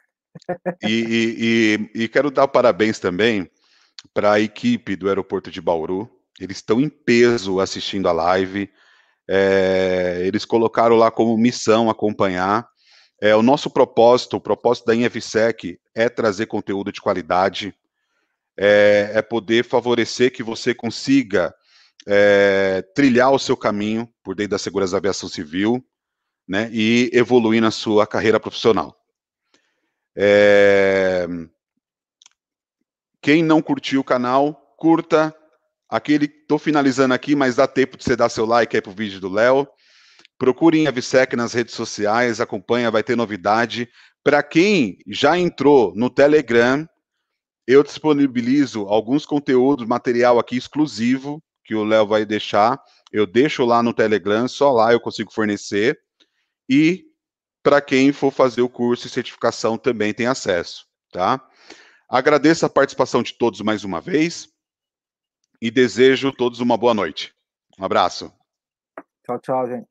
E quero dar parabéns também para a equipe do aeroporto de Bauru. Eles estão em peso assistindo a live. Eles colocaram lá como missão acompanhar. O nosso propósito, o propósito da InFSec é trazer conteúdo de qualidade, é poder favorecer que você consiga trilhar o seu caminho por dentro da segurança da aviação civil, né, e evoluir na sua carreira profissional. Quem não curtiu o canal, curta. Estou finalizando aqui, mas dá tempo de você dar seu like aí pro vídeo do Léo. Procurem a InFSec nas redes sociais, acompanha, vai ter novidade. Para quem já entrou no Telegram, eu disponibilizo alguns conteúdos, material aqui exclusivo, que o Léo vai deixar. Eu deixo lá no Telegram, só lá eu consigo fornecer. E para quem for fazer o curso e certificação também tem acesso, tá? Agradeço a participação de todos mais uma vez e desejo a todos uma boa noite. Um abraço. Tchau, tchau, gente.